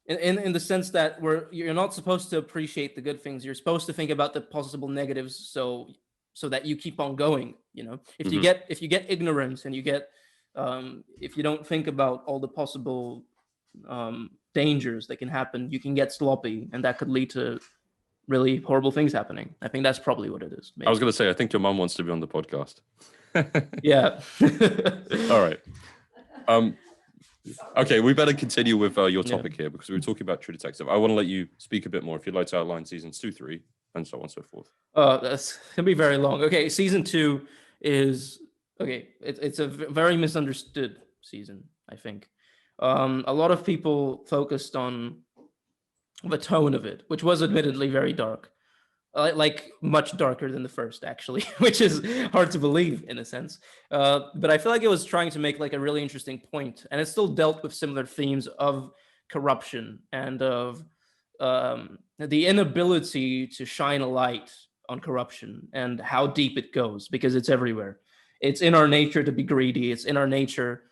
in the sense that you're not supposed to appreciate the good things. You're supposed to think about the possible negatives, so that you keep on going. If you Mhm. get ignorance, and you get if you don't think about all the possible dangers that can happen, you can get sloppy, and that could lead to really horrible things happening. I think that's probably what it is. I was Maybe. gonna say, I think your mum wants to be on the podcast. Yeah. All right. Um, okay, we better continue with your Yeah. topic here, because we were talking about True Detective. I want to let you speak a bit more if you'd like to outline seasons 2, 3, and so on and so forth. That's gonna be very long. Okay, season 2 is okay. It's a very misunderstood season, I think. A lot of people focused on the tone of it, which was admittedly very dark, like much darker than the first, actually, which is hard to believe in a sense. But I feel like it was trying to make like a really interesting point, and it still dealt with similar themes of corruption and of the inability to shine a light on corruption and how deep it goes, because it's everywhere. It's in our nature to be greedy. It's in our nature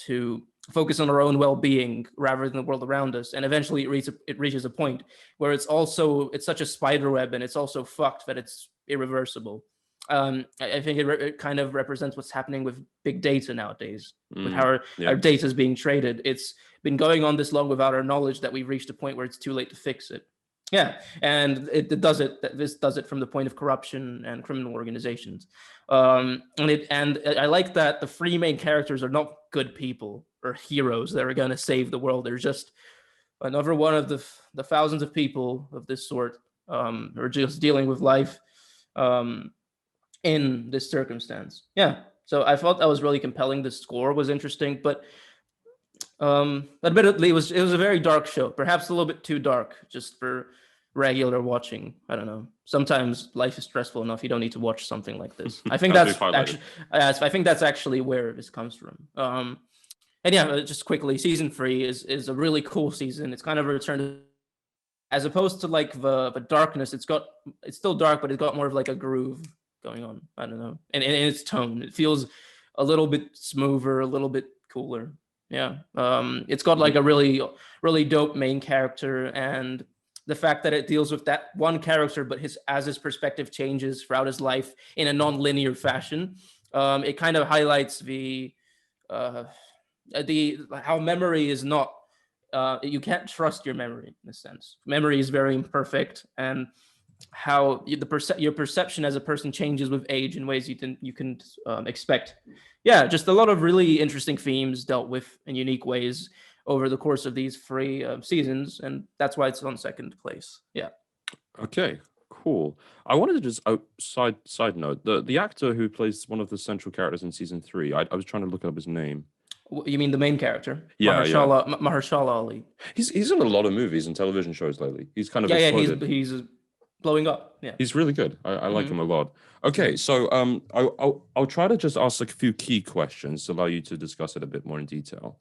to focus on our own well-being rather than the world around us, and eventually it reaches a point where it's such a spider web, and it's also fucked that it's irreversible. I think it kind of represents what's happening with big data nowadays, with how our data is being traded. It's been going on this long without our knowledge that we've reached a point where it's too late to fix it. Yeah, and this does it from the point of corruption and criminal organizations. And I like that the three main characters are not good people or heroes that are going to save the world. They're just another one of the thousands of people of this sort who are just dealing with life in this circumstance. Yeah, so I thought that was really compelling. The score was interesting, but admittedly, it was a very dark show. Perhaps a little bit too dark just for regular watching. I don't know. Sometimes life is stressful enough. You don't need to watch something like this. I think that's actually, I think that's actually where this comes from. And yeah, just quickly, season 3 is a really cool season. It's kind of a return to, as opposed to like the darkness. It's still dark, but it's got more of like a groove going on. I don't know, and in its tone, it feels a little bit smoother, a little bit cooler. Yeah, it's got like a really dope main character, and the fact that it deals with that one character, but as his perspective changes throughout his life in a non-linear fashion, it kind of highlights the how memory is not. You can't trust your memory in a sense. Memory is very imperfect, and how your perception as a person changes with age in ways you can expect. Yeah, just a lot of really interesting themes dealt with in unique ways over the course of these 3 seasons, and that's why it's on second place. Yeah. Okay, cool. I wanted to just side note, the actor who plays one of the central characters in season 3. I was trying to look up his name. You mean the main character? Yeah, Mahershala Ali. He's in a lot of movies and television shows lately. He's kind of Yeah, exploded. he's blowing up. Yeah. He's really good. I like Mhm. him a lot. Okay, so I'll try to just ask like a few key questions to allow you to discuss it a bit more in detail.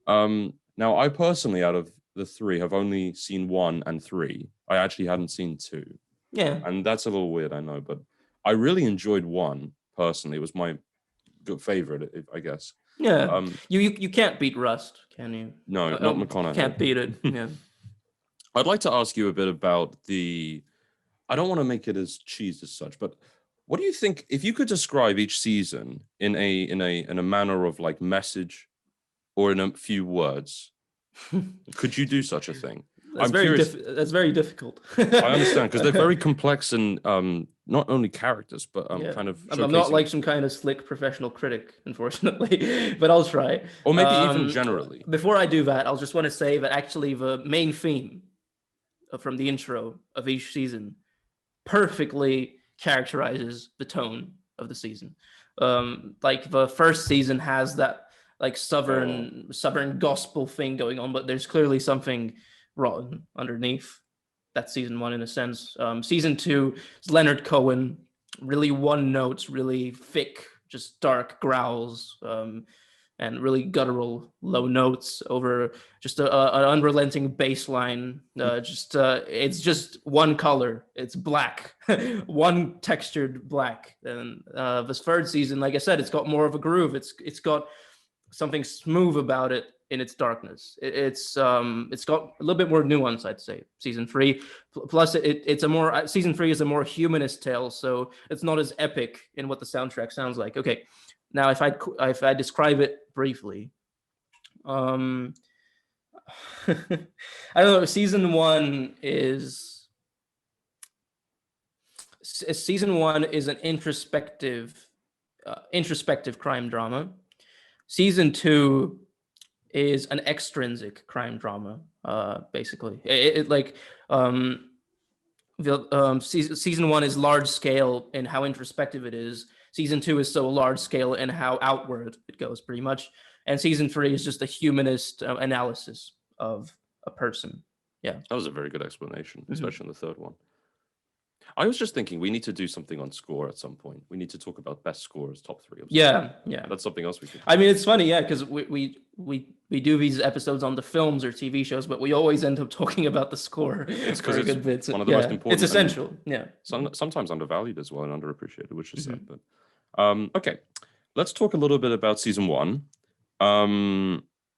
Now I personally, out of the three, have only seen one and three. I actually hadn't seen two, Yeah. and that's a little weird, I know, but I really enjoyed one personally. It was my good favorite, I guess. Yeah. Um, You can't beat Rust, can you? no, not Can't McConaughey. beat it. Yeah. I'd like to ask you a bit about the. I don't want to make it as cheesed as such, but what do you think if you could describe each season in a manner of like message or in a few words? Could you do such a thing? I'm curious. That's very difficult. I understand because they're very complex and not only characters, but Yeah. kind of I'm not showcasing, like some kind of slick professional critic, unfortunately, but I'll try. or maybe even generally. Before I do that, I'll just want to say that actually the main theme from the intro of each season perfectly characterizes the tone of the season. Like the first season has that like Oh, southern gospel thing going on, but there's clearly something rotten underneath. That's season one in a sense. Season two is Leonard Cohen, really one notes, really thick, just dark growls. And really guttural low notes over just an unrelenting bass line. It's just one color. It's black, one textured black. And this third season, like I said, it's got more of a groove. It's got something smooth about it in its darkness. It's got a little bit more nuance, I'd say. Season three, plus it's a more season three is a more humanist tale, so it's not as epic in what the soundtrack sounds like. Okay, now if I describe it briefly, I don't know. Season one is an introspective crime drama. Season two is an extrinsic crime drama. Basically, season one is large scale in how introspective it is. Season two is so large scale in how outward it goes, pretty much. And season three is just a humanist analysis of a person. Yeah. that was a very good explanation, Mhm. especially on the third one. I was just thinking we need to do something on score at some point. We need to talk about best scores, top three. Yeah, yeah. That's something else we could. I mean, it's funny, yeah, because we do these episodes on the films or TV shows, but we always end up talking about the score for a good bit. One of the most important. It's essential. Yeah. Sometimes undervalued as well and underappreciated, which is sad. Mhm. But okay, let's talk a little bit about season one.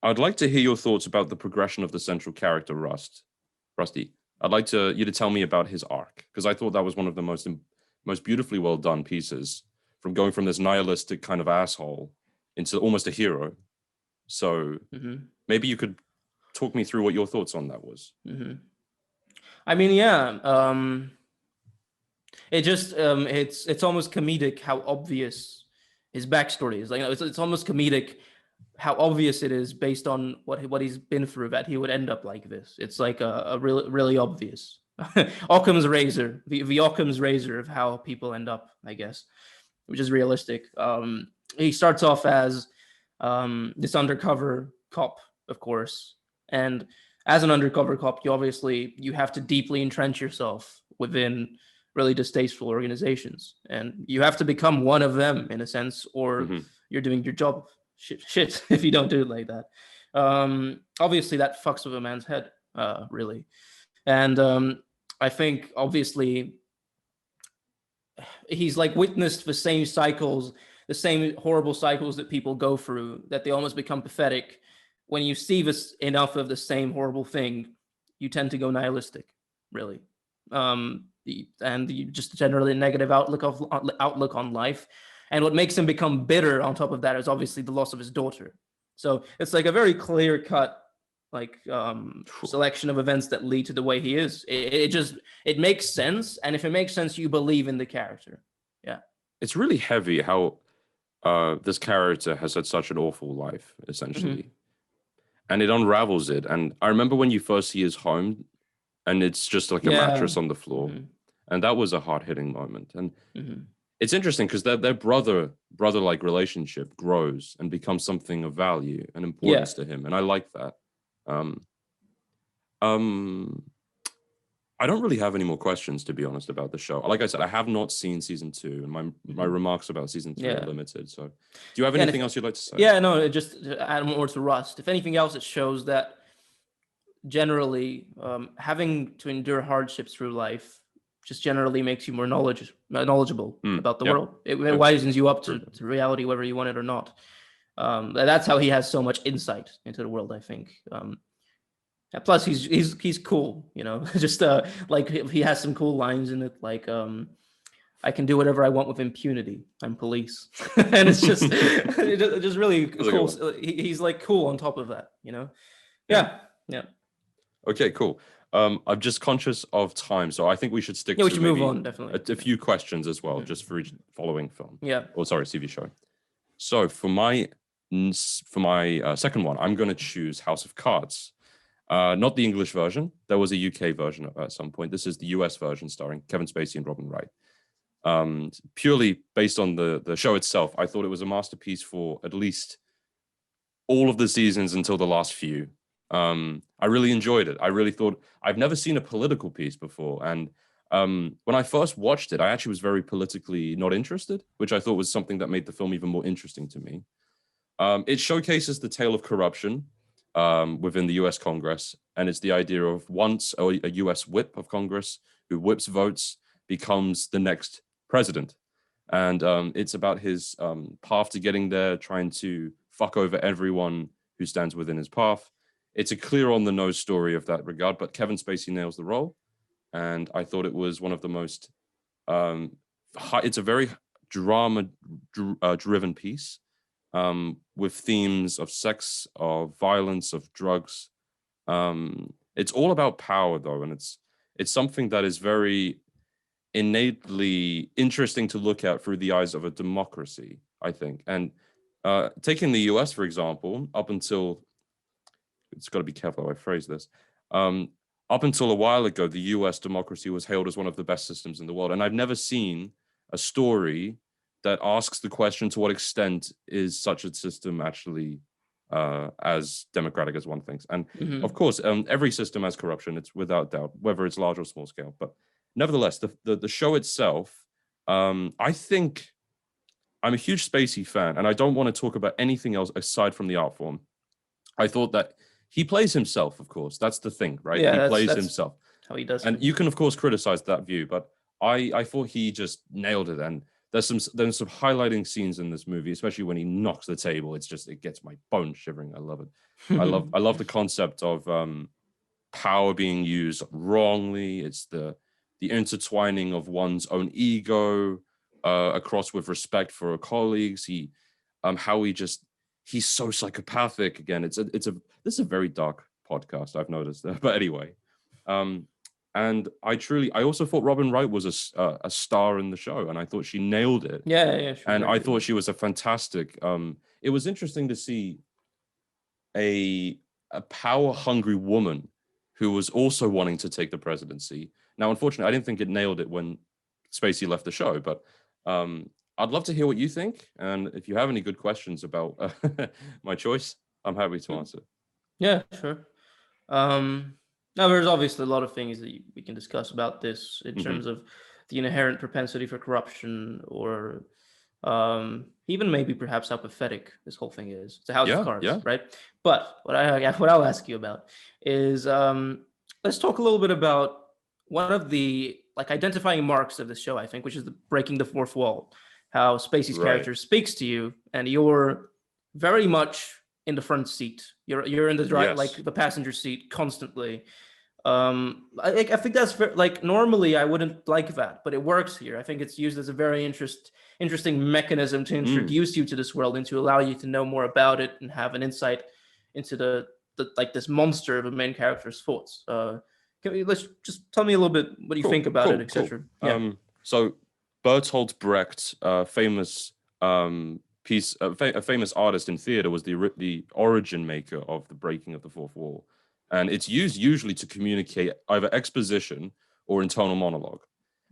I'd like to hear your thoughts about the progression of the central character, Rusty. I'd like you to tell me about his arc because I thought that was one of the most beautifully well done pieces, from going from this nihilistic kind of asshole into almost a hero. So Mhm. maybe you could talk me through what your thoughts on that was. Mhm. I mean, yeah. It's almost comedic how obvious his backstory is. Like, it's almost comedic how obvious it is based on what he's been through that he would end up like this. It's like a really obvious Occam's razor, the Occam's razor of how people end up, I guess, which is realistic. He starts off as this undercover cop, of course, and as an undercover cop, you have to deeply entrench yourself within really distasteful organizations, and you have to become one of them in a sense, or Mhm. you're doing your job shit if you don't do it like that. Obviously, that fucks with a man's head, really, and I think obviously he's like witnessed the same cycles, the same horrible cycles that people go through, that they almost become pathetic. When you see this enough of the same horrible thing, you tend to go nihilistic, really. And you just generally negative outlook on life. And what makes him become bitter on top of that is obviously the loss of his daughter. So it's like a very clear cut selection of events that lead to the way he is. It makes sense, and if it makes sense, you believe in the character. Yeah, It's really heavy how this character has had such an awful life, essentially, and it unravels it. And I remember when you first see his home, and it's just like a mattress on the floor, and that was a hard-hitting moment. And it's interesting because their brother-like relationship grows and becomes something of value and importance to him, and I like that. Um, I don't really have any more questions, to be honest, about the show. Like I said, I have not seen season 2, and my remarks about season 3 are Yeah. limited. So, do you have Yeah, and anything else you'd like to say? yeah, no, just to add more to Rust. If anything else, it shows that generally having to endure hardships through life just generally makes you more knowledgeable about the Yeah, world. It I wisens you up agree. to reality, whether you want it or not. That's how he has so much insight into the world, I think. Plus, he's cool, you know. Just like he has some cool lines in it, like I can do whatever I want with impunity. I'm police, and it's just it's just really That's a good cool. one. He's like cool on top of that, you know. Yeah. Yeah, yeah, Okay, cool. I'm just conscious of time, so I think we should stick yeah. We to should move maybe on, definitely. a few questions as well, Mhm. just for each following film. Yeah. Or sorry, TV show. So for my second one, I'm going to choose House of Cards. Not the English version. There was a UK version at some point. This is the US version starring Kevin Spacey and Robin Wright. Purely based on the show itself, I thought it was a masterpiece for at least all of the seasons until the last few. I really enjoyed it. I really thought I've never seen a political piece before. And when I first watched it, I actually was very politically not interested, which I thought was something that made the film even more interesting to me. It showcases the tale of corruption within the US Congress. And it's the idea of once a US whip of Congress who whips votes becomes the next president. And it's about his path to getting there, trying to fuck over everyone who stands within his path. It's a clear on the nose story of that regard, but Kevin Spacey nails the role. And I thought it was one of the most, it's a very drama driven piece with themes of sex, of violence, of drugs. It's all about power, though, and it's something that is very innately interesting to look at through the eyes of a democracy, I think. And taking the US, for example, up until it's got to be careful how I phrase this. Up until a while ago, the US democracy was hailed as one of the best systems in the world. And I've never seen a story that asks the question, to what extent is such a system actually as democratic as one thinks? And of course, every system has corruption. It's without doubt, whether it's large or small scale. But nevertheless, the show itself, I think I'm a huge Spacey fan, and I don't want to talk about anything else aside from the art form. I thought that he plays himself, of course. That's the thing, right? Yeah, He plays that's himself. how he does And things. you can, of course, criticize that view, but I thought he just nailed it. And there's some highlighting scenes in this movie, especially when he knocks the table. It gets my bones shivering. I love it. I love the concept of power being used wrongly. It's the intertwining of one's own ego across with respect for colleagues. He's so psychopathic. Again, this is a very dark podcast, I've noticed. But anyway, and I also thought Robin Wright was a star in the show, and I thought she nailed it. Yeah, sure. And I thought she was a fantastic. It was interesting to see a power hungry woman who was also wanting to take the presidency. Now, unfortunately, I didn't think it nailed it when Spacey left the show, but I'd love to hear what you think. And if you have any good questions about my choice, I'm happy to answer. Yeah, sure. Now, there's obviously a lot of things that we can discuss about this in terms of the inherent propensity for corruption, or even maybe perhaps how pathetic this whole thing is. It's a house of cards, right? But what I'll ask you about is let's talk a little bit about one of the identifying marks of this show, I think, which is the breaking the fourth wall. How Spacey's character speaks to you, and you're very much in the front seat. You're in the the passenger seat constantly. I think that's normally I wouldn't like that, but it works here. I think it's used as a very interesting mechanism to introduce you to this world and to allow you to know more about it and have an insight into the this monster of a main character's thoughts. Let's just tell me a little bit what you think about it, etc. Yeah. So Bertolt Brecht, famous a famous artist in theater, was the origin maker of the breaking of the fourth wall. And it's used usually to communicate either exposition or internal monologue.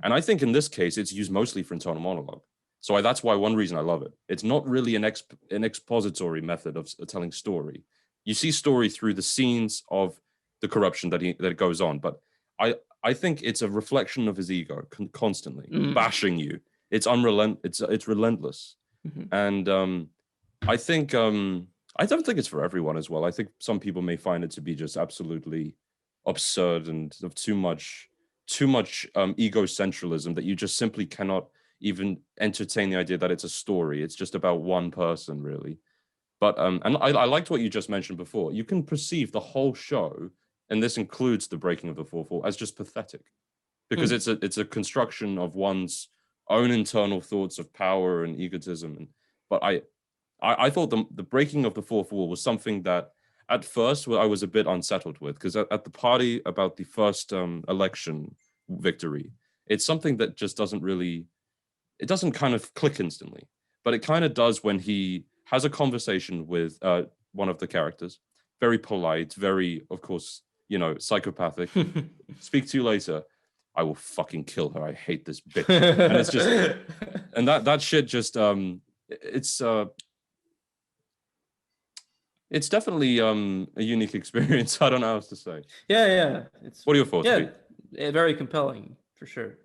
And I think in this case, it's used mostly for internal monologue. So that's why one reason I love it. It's not really an expository method of telling story. You see story through the scenes of the corruption that goes on. But I I think it's a reflection of his ego constantly Mm. bashing you. It's it's relentless. Mhm. And I think I don't think it's for everyone as well. I think some people may find it to be just absolutely absurd and of too much egocentralism that you just simply cannot even entertain the idea that it's a story. It's just about one person, really. But and I liked what you just mentioned before. You can perceive the whole show, and this includes the breaking of the fourth wall, as just pathetic, because Mm. it's a construction of one's own internal thoughts of power and egotism. But I thought the breaking of the fourth wall was something that at first I was a bit unsettled with, because at the party about the first election victory, it's something that just doesn't kind of click instantly, but it kind of does when he has a conversation with one of the characters, very polite, very, of course, psychopathic. Speak to you later. I will fucking kill her. I hate this bitch. And it's just, and that shit just it's definitely a unique experience. I don't know how else to say. Yeah. It's What are your thoughts, Pete? very compelling for sure.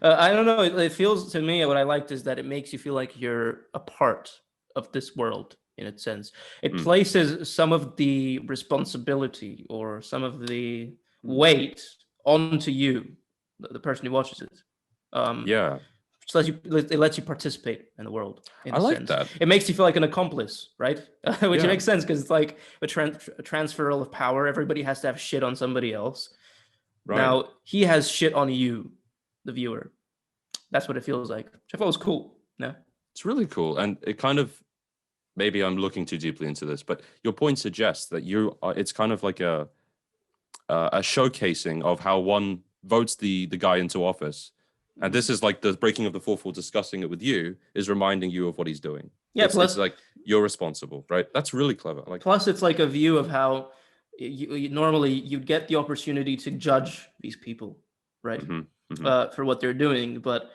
I don't know. It feels to me what I liked is that it makes you feel like you're a part of this world in a sense. It Mm. places some of the responsibility or some of the weight onto you, the person who watches it. Yeah, It lets you participate in the world in I a like sense. that. It makes you feel like an accomplice, right? Which Yeah. makes sense because it's like a transfer of power. Everybody has to have shit on somebody else. Right. Now he has shit on you, the viewer. That's what it feels like. Which I thought was cool. No. It's really cool, and it kind of, maybe I'm looking too deeply into this, but your point suggests that it's kind of like a showcasing of how one votes the guy into office, and this is like the breaking of the fourth wall. Discussing it with you is reminding you of what he's doing. Yeah. It's like you're responsible, right? That's really clever. Like, plus, it's like a view of how normally you'd get the opportunity to judge these people, right? For what they're doing, but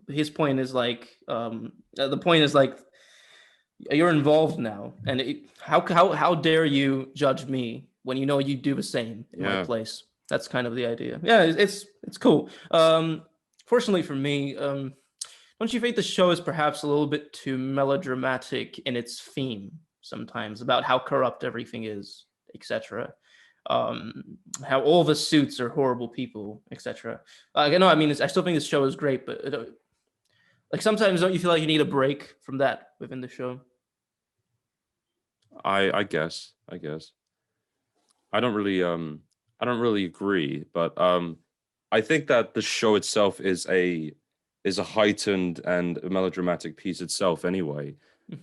his point is like the point is like you're involved now, and how dare you judge me when you know you do the same in my place? That's kind of the idea. Yeah, it's cool. Fortunately for me, don't you think the show is perhaps a little bit too melodramatic in its theme sometimes about how corrupt everything is, etc. How all the suits are horrible people, etc. I mean, I still think this show is great, but like sometimes don't you feel like you need a break from that within the show? I guess I don't really agree, but I think that the show itself is a heightened and melodramatic piece itself anyway.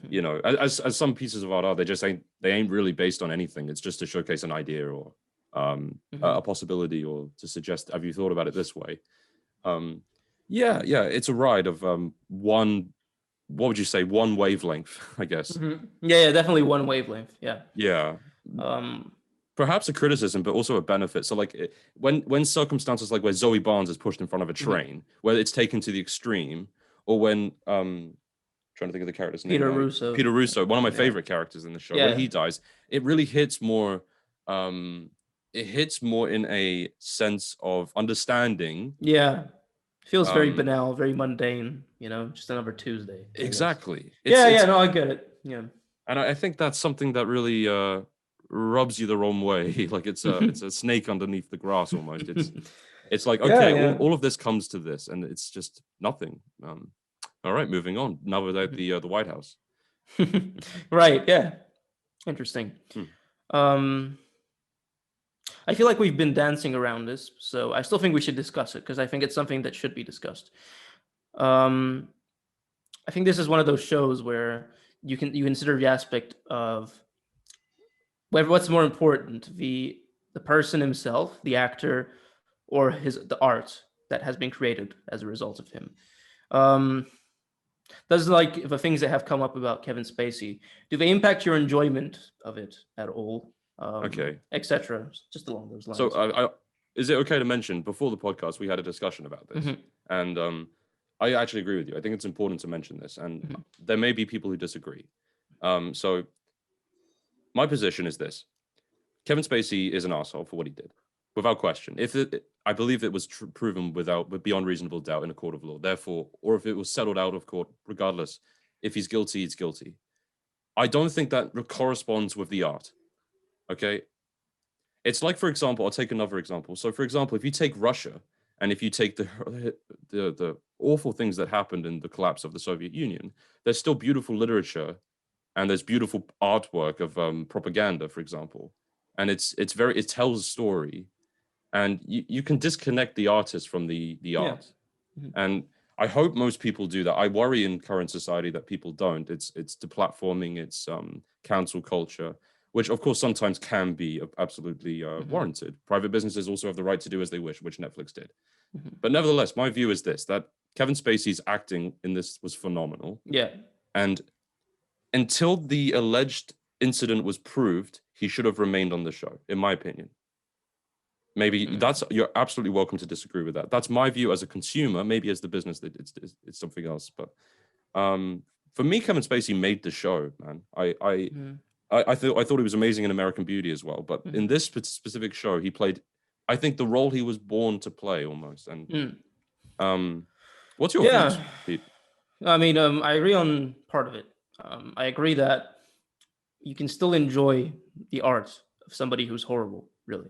You know, as some pieces of art are, they ain't really based on anything. It's just to showcase an idea or a possibility, or to suggest, have you thought about it this way? Yeah, it's a ride of one, what would you say, one wavelength, I guess. Yeah, definitely one wavelength. Yeah. Um, Perhaps a criticism, but also a benefit. So, like, when circumstances like where Zoe Barnes is pushed in front of a train, where it's taken to the extreme, or when trying to think of the character's name. Peter Russo, one of my favorite characters in the show. When he dies, it really hits more. It hits more in a sense of understanding. Yeah, feels very banal, very mundane. You know, just another Tuesday. Exactly. No, I get it. Yeah, and I think that's something that really rubs you the wrong way. Like it's a snake underneath the grass almost. It's like, okay, all of this comes to this, and it's just nothing. All right, moving on. Now without the White House. Right. Yeah. Interesting. I feel like we've been dancing around this, so I still think we should discuss it because I think it's something that should be discussed. I think this is one of those shows where you consider the aspect of what's more important, the person himself, the actor, or the art that has been created as a result of him. Does like the things that have come up about Kevin Spacey, do they impact your enjoyment of it at all? Okay, etc. Just along those lines. So, is it okay to mention, before the podcast we had a discussion about this, and I actually agree with you. I think it's important to mention this, and there may be people who disagree. So, my position is this: Kevin Spacey is an asshole for what he did, without question. I believe it was proven beyond reasonable doubt in a court of law. Therefore, or if it was settled out of court, regardless, if he's guilty, he's guilty. I don't think that corresponds with the art. Okay, it's like, for example, I'll take another example. So, for example, if you take Russia, and if you take the awful things that happened in the collapse of the Soviet Union, there's still beautiful literature, and there's beautiful artwork of propaganda, for example, and it tells a story, and you can disconnect the artist from the art. Mm-hmm. And I hope most people do that. I worry in current society that people don't. It's deplatforming, it's cancel culture, which of course sometimes can be absolutely warranted. Private businesses also have the right to do as they wish, which Netflix did. But nevertheless, my view is this, that Kevin Spacey's acting in this was phenomenal. Yeah. And until the alleged incident was proved, he should have remained on the show, in my opinion. Maybe you're absolutely welcome to disagree with that. That's my view as a consumer. Maybe as the business, it's something else. But for me, Kevin Spacey made the show, man. I thought he was amazing in American Beauty as well. But in this specific show, he played, I think, the role he was born to play almost. And what's your views, Pete? I mean, I agree on part of it. I agree that you can still enjoy the art of somebody who's horrible, really.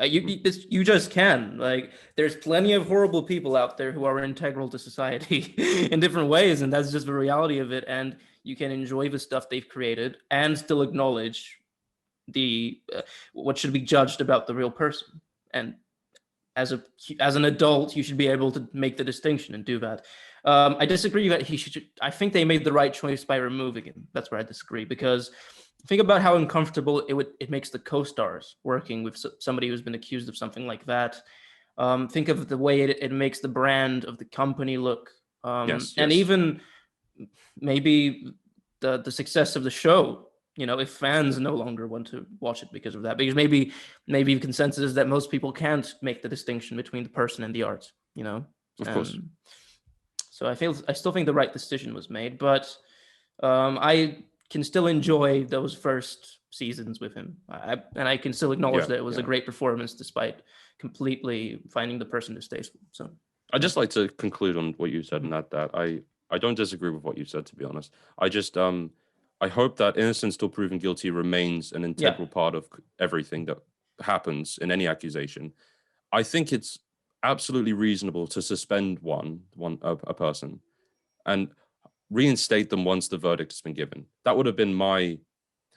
You just can. Like, there's plenty of horrible people out there who are integral to society in different ways, and that's just the reality of it. And you can enjoy the stuff they've created and still acknowledge the what should be judged about the real person. And as an adult, you should be able to make the distinction and do that. I disagree that he should. I think they made the right choice by removing him. That's where I disagree, because think about how uncomfortable it makes the co-stars working with somebody who's been accused of something like that. Think of the way it makes the brand of the company look, Yes. And even maybe the success of the show. You know, if fans no longer want to watch it because of that, because maybe the consensus is that most people can't make the distinction between the person and the art. You know, of course. So I still think the right decision was made, but I can still enjoy those first seasons with him. I can still acknowledge that it was a great performance despite completely finding the person distasteful. So I'd just like to conclude on what you said, and that I don't disagree with what you said, to be honest. I just I hope that innocence till proven guilty remains an integral part of everything that happens in any accusation. I think it's absolutely reasonable to suspend a person and reinstate them once the verdict has been given. That would have been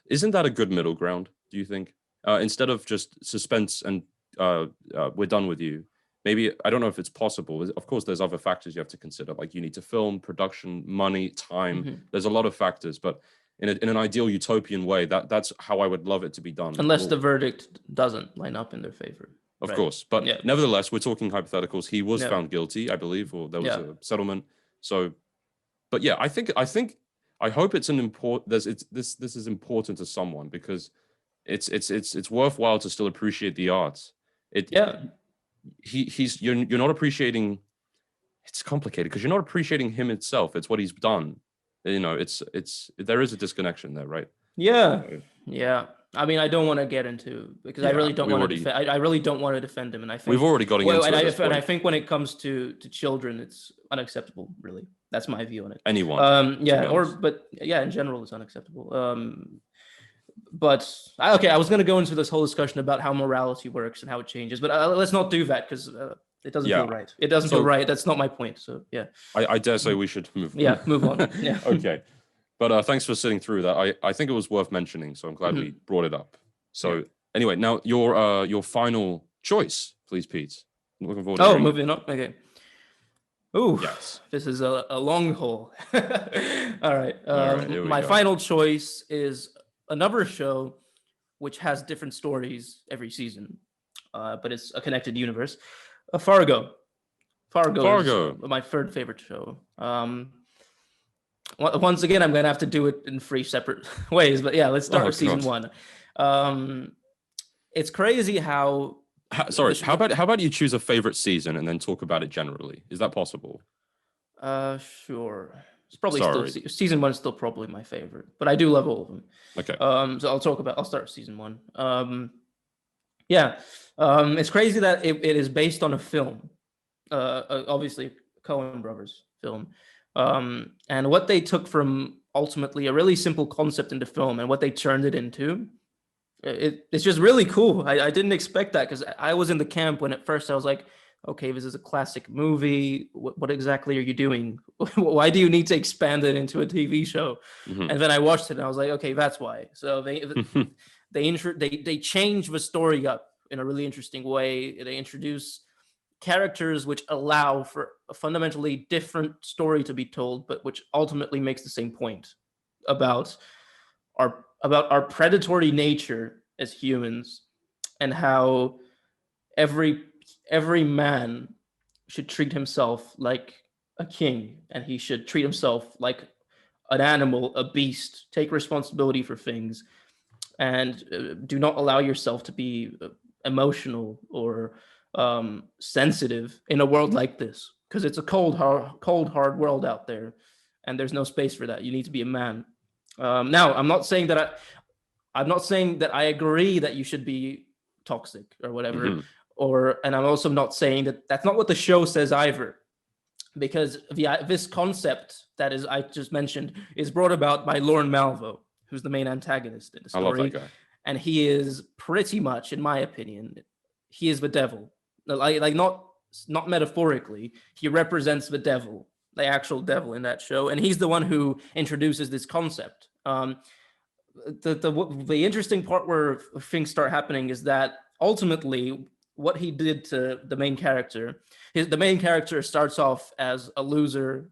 isn't that a good middle ground, do you think? Instead of just suspense and we're done with you. Maybe, I don't know if it's possible. Of course, there's other factors you have to consider, like you need to film, production, money, time. There's a lot of factors, but in an ideal utopian way, that's how I would love it to be done. Unless the verdict doesn't line up in their favor. Of course, but nevertheless, we're talking hypotheticals. He was found guilty, I believe, or there was a settlement. So, but yeah, I hope it's this is important to someone, because it's worthwhile to still appreciate the arts. You're not appreciating. It's complicated because you're not appreciating him itself. It's what he's done. You know, there is a disconnection there, right? Yeah. I mean, I don't want to get into, because I really don't want to defend. I really don't want to defend him, and I think we've already got into it. And I think when it comes to children, it's unacceptable. Really, that's my view on it. Anyone, in general, it's unacceptable. But I was going to go into this whole discussion about how morality works and how it changes, but let's not do that, because it doesn't feel right. It doesn't feel right. That's not my point. So yeah, I dare say we should move. Move on. Yeah. Okay. But thanks for sitting through that. I think it was worth mentioning, so I'm glad we brought it up. So anyway, now your final choice, please, Pete. I'm looking forward to moving on. Okay. Ooh, yes. This is a long haul. All right. My go. final choice is another show which has different stories every season, but it's a connected universe. Fargo. Fargo is my third favorite show. Once again, I'm going to have to do it in 3 separate ways, but yeah, let's start with season 1. It's crazy how... Sorry, how about you choose a favorite season and then talk about it generally? Is that possible? Sure. It's probably still season 1 is still probably my favorite, but I do love all of them. Okay. So I'll start with season 1. Yeah, it's crazy that it is based on a film, obviously Coen Brothers film, and what they took from ultimately a really simple concept into film and what they turned it into. It's just really cool. I didn't expect that because I was in the camp when at first I was like, okay, this is a classic movie. What exactly are you doing? Why do you need to expand it into a TV show? Mhm. And then I watched it and I was like, okay, that's why. So they change the story up in a really interesting way. They introduce characters which allow for a fundamentally different story to be told, but which ultimately makes the same point about our predatory nature as humans and how every every man should treat himself like a king and he should treat himself like an animal, a beast, take responsibility for things, and do not allow yourself to be emotional or sensitive in a world like this because it's a hard world out there, and there's no space for that. You need to be a man. Now, I'm not saying that I agree that you should be toxic or whatever, Mhm. and I'm also not saying that that's not what the show says either, because this concept that is I just mentioned is brought about by Lorne Malvo, who's the main antagonist in the I love that story, guy. and he is pretty much, in my opinion, he is the devil. Like not metaphorically, he represents the devil, the actual devil in that show, and he's the one who introduces this concept. The interesting part where things start happening is that ultimately what he did to the main character, the main character starts off as a loser.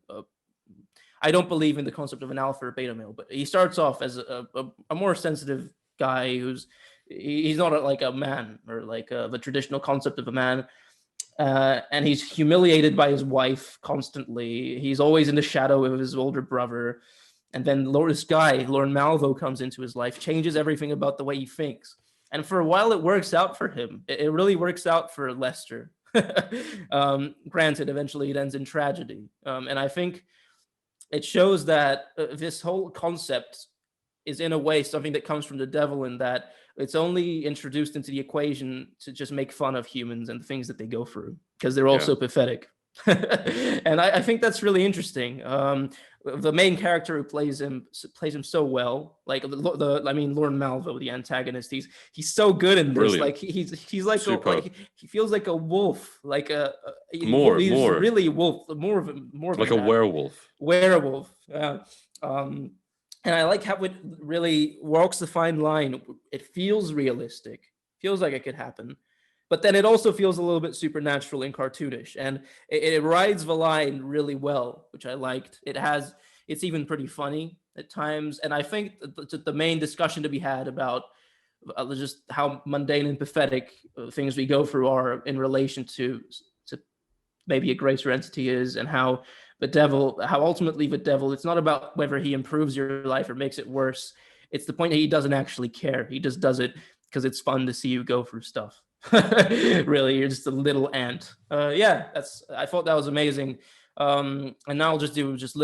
I don't believe in the concept of an alpha or beta male, but he starts off as a more sensitive guy who's he's not like a man or like the traditional concept of a man. And he's humiliated by his wife constantly. He's always in the shadow of his older brother. And then this guy, Lorne Malvo, comes into his life, changes everything about the way he thinks. And for a while, it works out for him. It really works out for Lester. Granted, eventually it ends in tragedy. And I think it shows that this whole concept is in a way something that comes from the devil, in that it's only introduced into the equation to just make fun of humans and the things that they go through because they're Yeah. also pathetic. And I think that's really interesting. The main character who plays him so well, like I mean, Lorne Malvo, the antagonist, he's so good in this. Brilliant. Like he's like Superb. he feels like a wolf, like he's More really a wolf, more like than a that, werewolf. werewolf. Yeah. Um, and I like how it really walks the fine line. It feels realistic, feels like it could happen, but then it also feels a little bit supernatural and cartoonish, and it rides the line really well, which I liked. It's even pretty funny at times, and I think the main discussion to be had about just how mundane and pathetic things we go through are in relation to maybe a greater entity is, and how ultimately the devil, it's not about whether he improves your life or makes it worse. It's the point that he doesn't actually care. He just does it because it's fun to see you go through stuff. Really, you're just a little ant. Yeah, I thought that was amazing. And now I'll just do just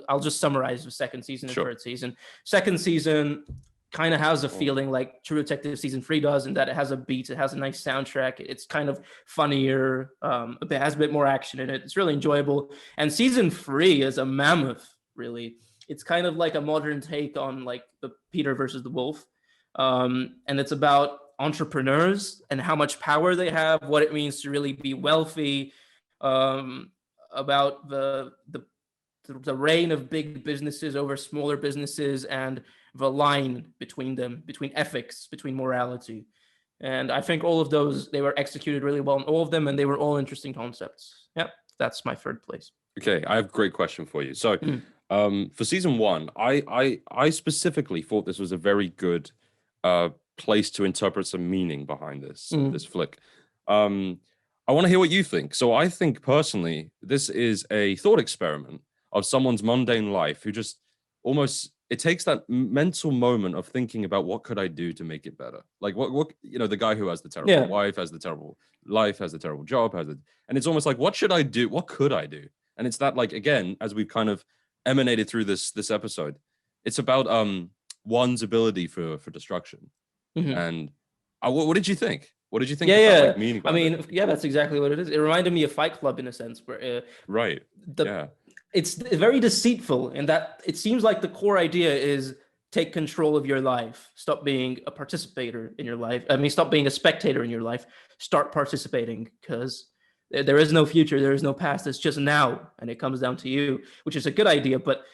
I'll just summarize the second season and Sure. third season. Second season kind of has a Oh, feeling like True Detective season 3 does, in that it has a beat, it has a nice soundtrack, it's kind of funnier, it has a bit more action in it. It's really enjoyable. And season 3 is a mammoth, really. It's kind of like a modern take on like the Peter versus the Wolf, and it's about entrepreneurs and how much power they have, what it means to really be wealthy, um, about the reign of big businesses over smaller businesses, and the line between them, between ethics, between morality. And I think all of those, they were executed really well in all of them, and they were all interesting concepts. Yep, that's my third place. okay, I have a great question for you. So, Mm. for season one, I specifically thought this was a very good place to interpret some meaning behind this flick. Um, I want to hear what you think. So, I think personally, this is a thought experiment of someone's mundane life who just almost it takes that mental moment of thinking about what could I do to make it better. Like what the guy who has the terrible Yeah. wife, has the terrible life, has the terrible job, and it's almost like what should I do? What could I do? And it's that, like, again, as we've kind of emanated through this episode, it's about one's ability for destruction. Mhm. And What did you think? What did you think Yeah, of that yeah. like meaning I behind it? mean, yeah, that's exactly what it is. It reminded me of Fight Club in a sense, where Right. the Yeah. it's very deceitful in that it seems like the core idea is take control of your life, stop being a participator in your life. I mean, stop being a spectator in your life, start participating, because there is no future, there is no past, it's just now, and it comes down to you, which is a good idea, but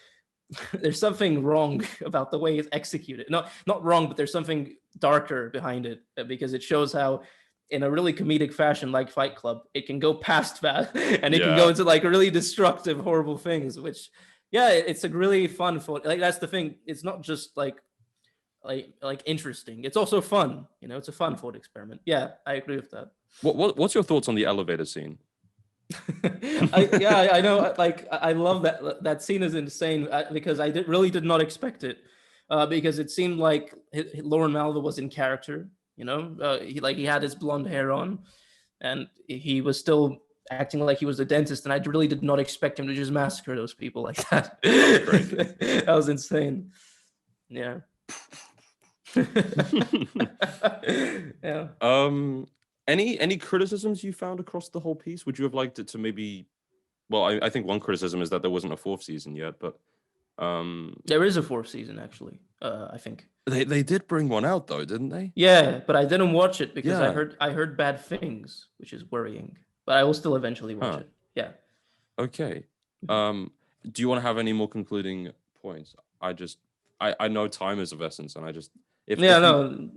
there's something wrong about the way it's executed. Not wrong, but there's something darker behind it, because it shows how in a really comedic fashion like Fight Club, it can go past that and it can go Yeah. into like really destructive, horrible things, which yeah, it's a really fun for, like, that's the thing. It's not just like interesting. It's also fun, it's a fun thought experiment. Yeah, I agree with that. What's your thoughts on the elevator scene? I know. Like, I love that scene is insane, because really did not expect it, because it seemed like Lauren Malva was in character. He had his blonde hair on, and he was still acting like he was a dentist, and I really did not expect him to just massacre those people like that. That was crazy. That was insane. Yeah. Yeah. Any criticisms you found across the whole piece? Would you have liked it to maybe? Well, I think one criticism is that there wasn't a fourth season yet, but There is a fourth season, actually. I think they did bring one out though, didn't they? Yeah, but I didn't watch it because Yeah. I heard bad things, which is worrying. But I will still eventually watch Huh. it. Yeah. Okay. Do you want to have any more concluding points? I know time is of essence, and No,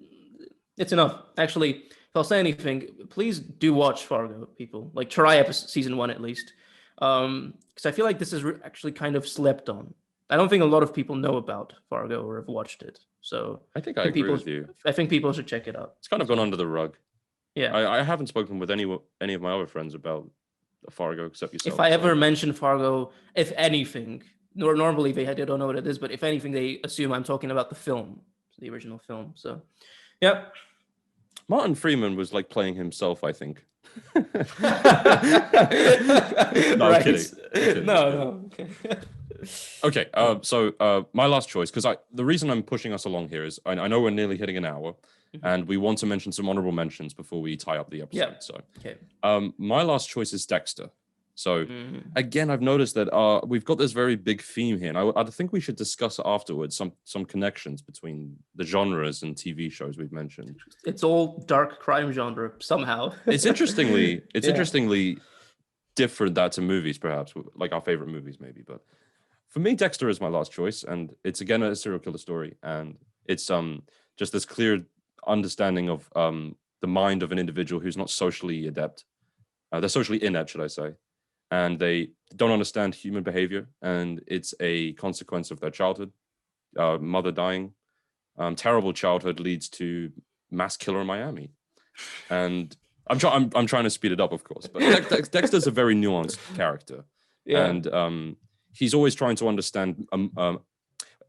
it's enough. Actually, if I'll say anything, please do watch Fargo, people. Like, try season 1 at least, because I feel like this is actually kind of slept on. I don't think a lot of people know about Fargo or have watched it. So I think I agree with you. I think people should check it out. It's kind of gone under the rug. Yeah. I haven't spoken with any of my other friends about Fargo except yourself. If I ever mention Fargo, if anything, normally they don't know what it is, but if anything, they assume I'm talking about the film, the original film. So, yeah. Martin Freeman was like playing himself, I think. No, I'm kidding. No. Okay. So my last choice, because the reason I'm pushing us along here is I know we're nearly hitting an hour, and we want to mention some honorable mentions before we tie up the episode. Yeah. So, okay. My last choice is Dexter. So again, I've noticed that we've got this very big theme here, and I think we should discuss afterwards some connections between the genres and TV shows we've mentioned. It's all dark crime genre somehow. It's interestingly different that to movies, perhaps like our favorite movies, maybe. But for me, Dexter is my last choice, and it's again a serial killer story, and it's just this clear understanding of the mind of an individual who's not socially adept. They're socially inept, should I say. And they don't understand human behavior, and it's a consequence of their childhood, mother dying. Terrible childhood leads to mass killer in Miami, and I'm trying to speed it up, of course, but Dexter's a very nuanced character, and he's always trying to understand.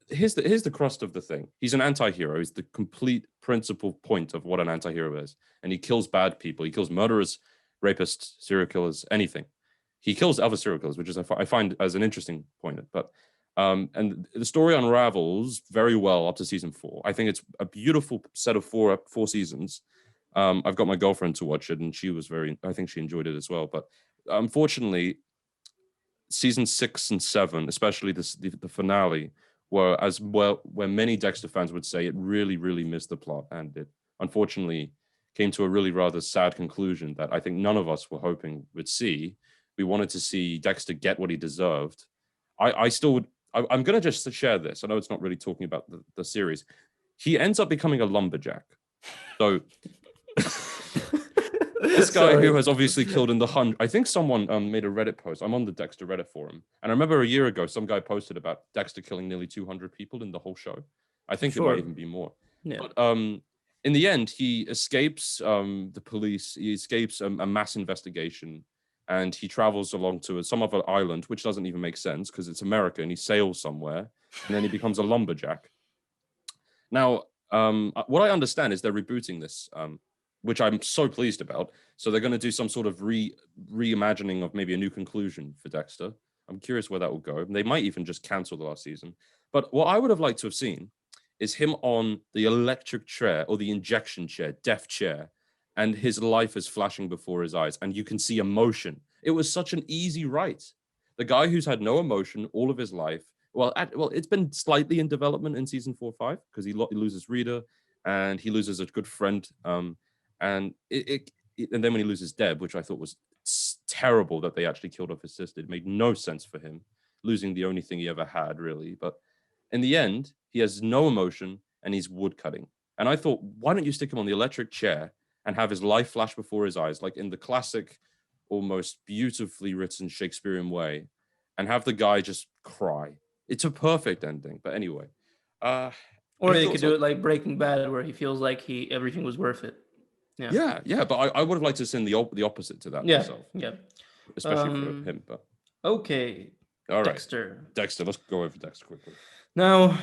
Here's the crust of the thing. He's an anti-hero. He's the complete principal point of what an anti-hero is, and he kills bad people. He kills murderers, rapists, serial killers, anything. He kills other serial killers, which is I find as an interesting point. But and the story unravels very well up to season 4. I think it's a beautiful set of four seasons. I've got my girlfriend to watch it, and I think she enjoyed it as well. But unfortunately, season 6 and 7, especially the finale, where many Dexter fans would say it really, really missed the plot, and it unfortunately came to a really rather sad conclusion that I think none of us were hoping would see. We wanted to see Dexter get what he deserved. I still would. I'm going to just share this. I know it's not really talking about the series. He ends up becoming a lumberjack. So this guy who has obviously killed in the 100. I think someone made a Reddit post. I'm on the Dexter Reddit forum, and I remember a year ago some guy posted about Dexter killing nearly 200 people in the whole show. I think it might even be more. Yeah. But in the end, he escapes the police. He escapes a mass investigation. And he travels along to some other island, which doesn't even make sense because it's America, and he sails somewhere, and then he becomes a lumberjack. Now, what I understand is they're rebooting this, which I'm so pleased about. So they're going to do some sort of reimagining of maybe a new conclusion for Dexter. I'm curious where that will go. They might even just cancel the last season. But what I would have liked to have seen is him on the electric chair or the injection chair, death chair, and his life is flashing before his eyes, and you can see emotion. It was such an easy write. The guy who's had no emotion all of his life. Well, it's been slightly in development in season 4 or 5 because he loses Rita and he loses a good friend. And and then when he loses Deb, which I thought was terrible that they actually killed off his sister. It made no sense for him, losing the only thing he ever had, really. But in the end, he has no emotion and he's woodcutting. And I thought, why don't you stick him on the electric chair and have his life flash before his eyes, like in the classic, almost beautifully written Shakespearean way, and have the guy just cry. It's a perfect ending. But anyway. Or they could do it like Breaking Bad, where he feels like everything was worth it. Yeah. But I would have liked to see the opposite to that myself. Yeah. Especially for him. But okay. All right. Dexter. Let's go over Dexter quickly. Now,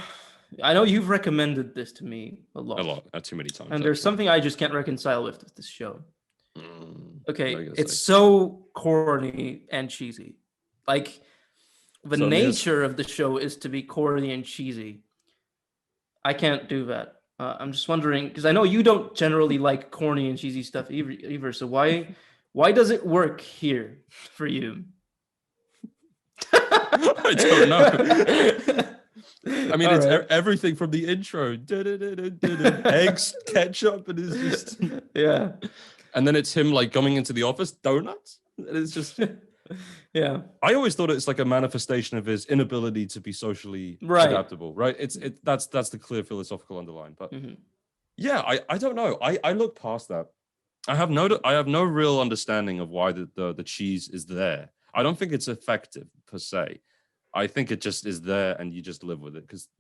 I know you've recommended this to me a lot. Too many times. And there's something I just can't reconcile with this show. Okay, it's say. so corny and cheesy. Like, the nature of the show is to be corny and cheesy. I can't do that. I'm just wondering, because I know you don't generally like corny and cheesy stuff either. So why does it work here for you? I don't know. I mean, it's everything from the intro. Eggs, ketchup, and it's just... Yeah. And then it's him like coming into the office, donuts. And it's just... Yeah. I always thought it's like a manifestation of his inability to be socially adaptable, right? That's the clear philosophical underline. But yeah, I don't know. I look past that. I have no real understanding of why the cheese is there. I don't think it's effective per se. I think it just is there and you just live with it because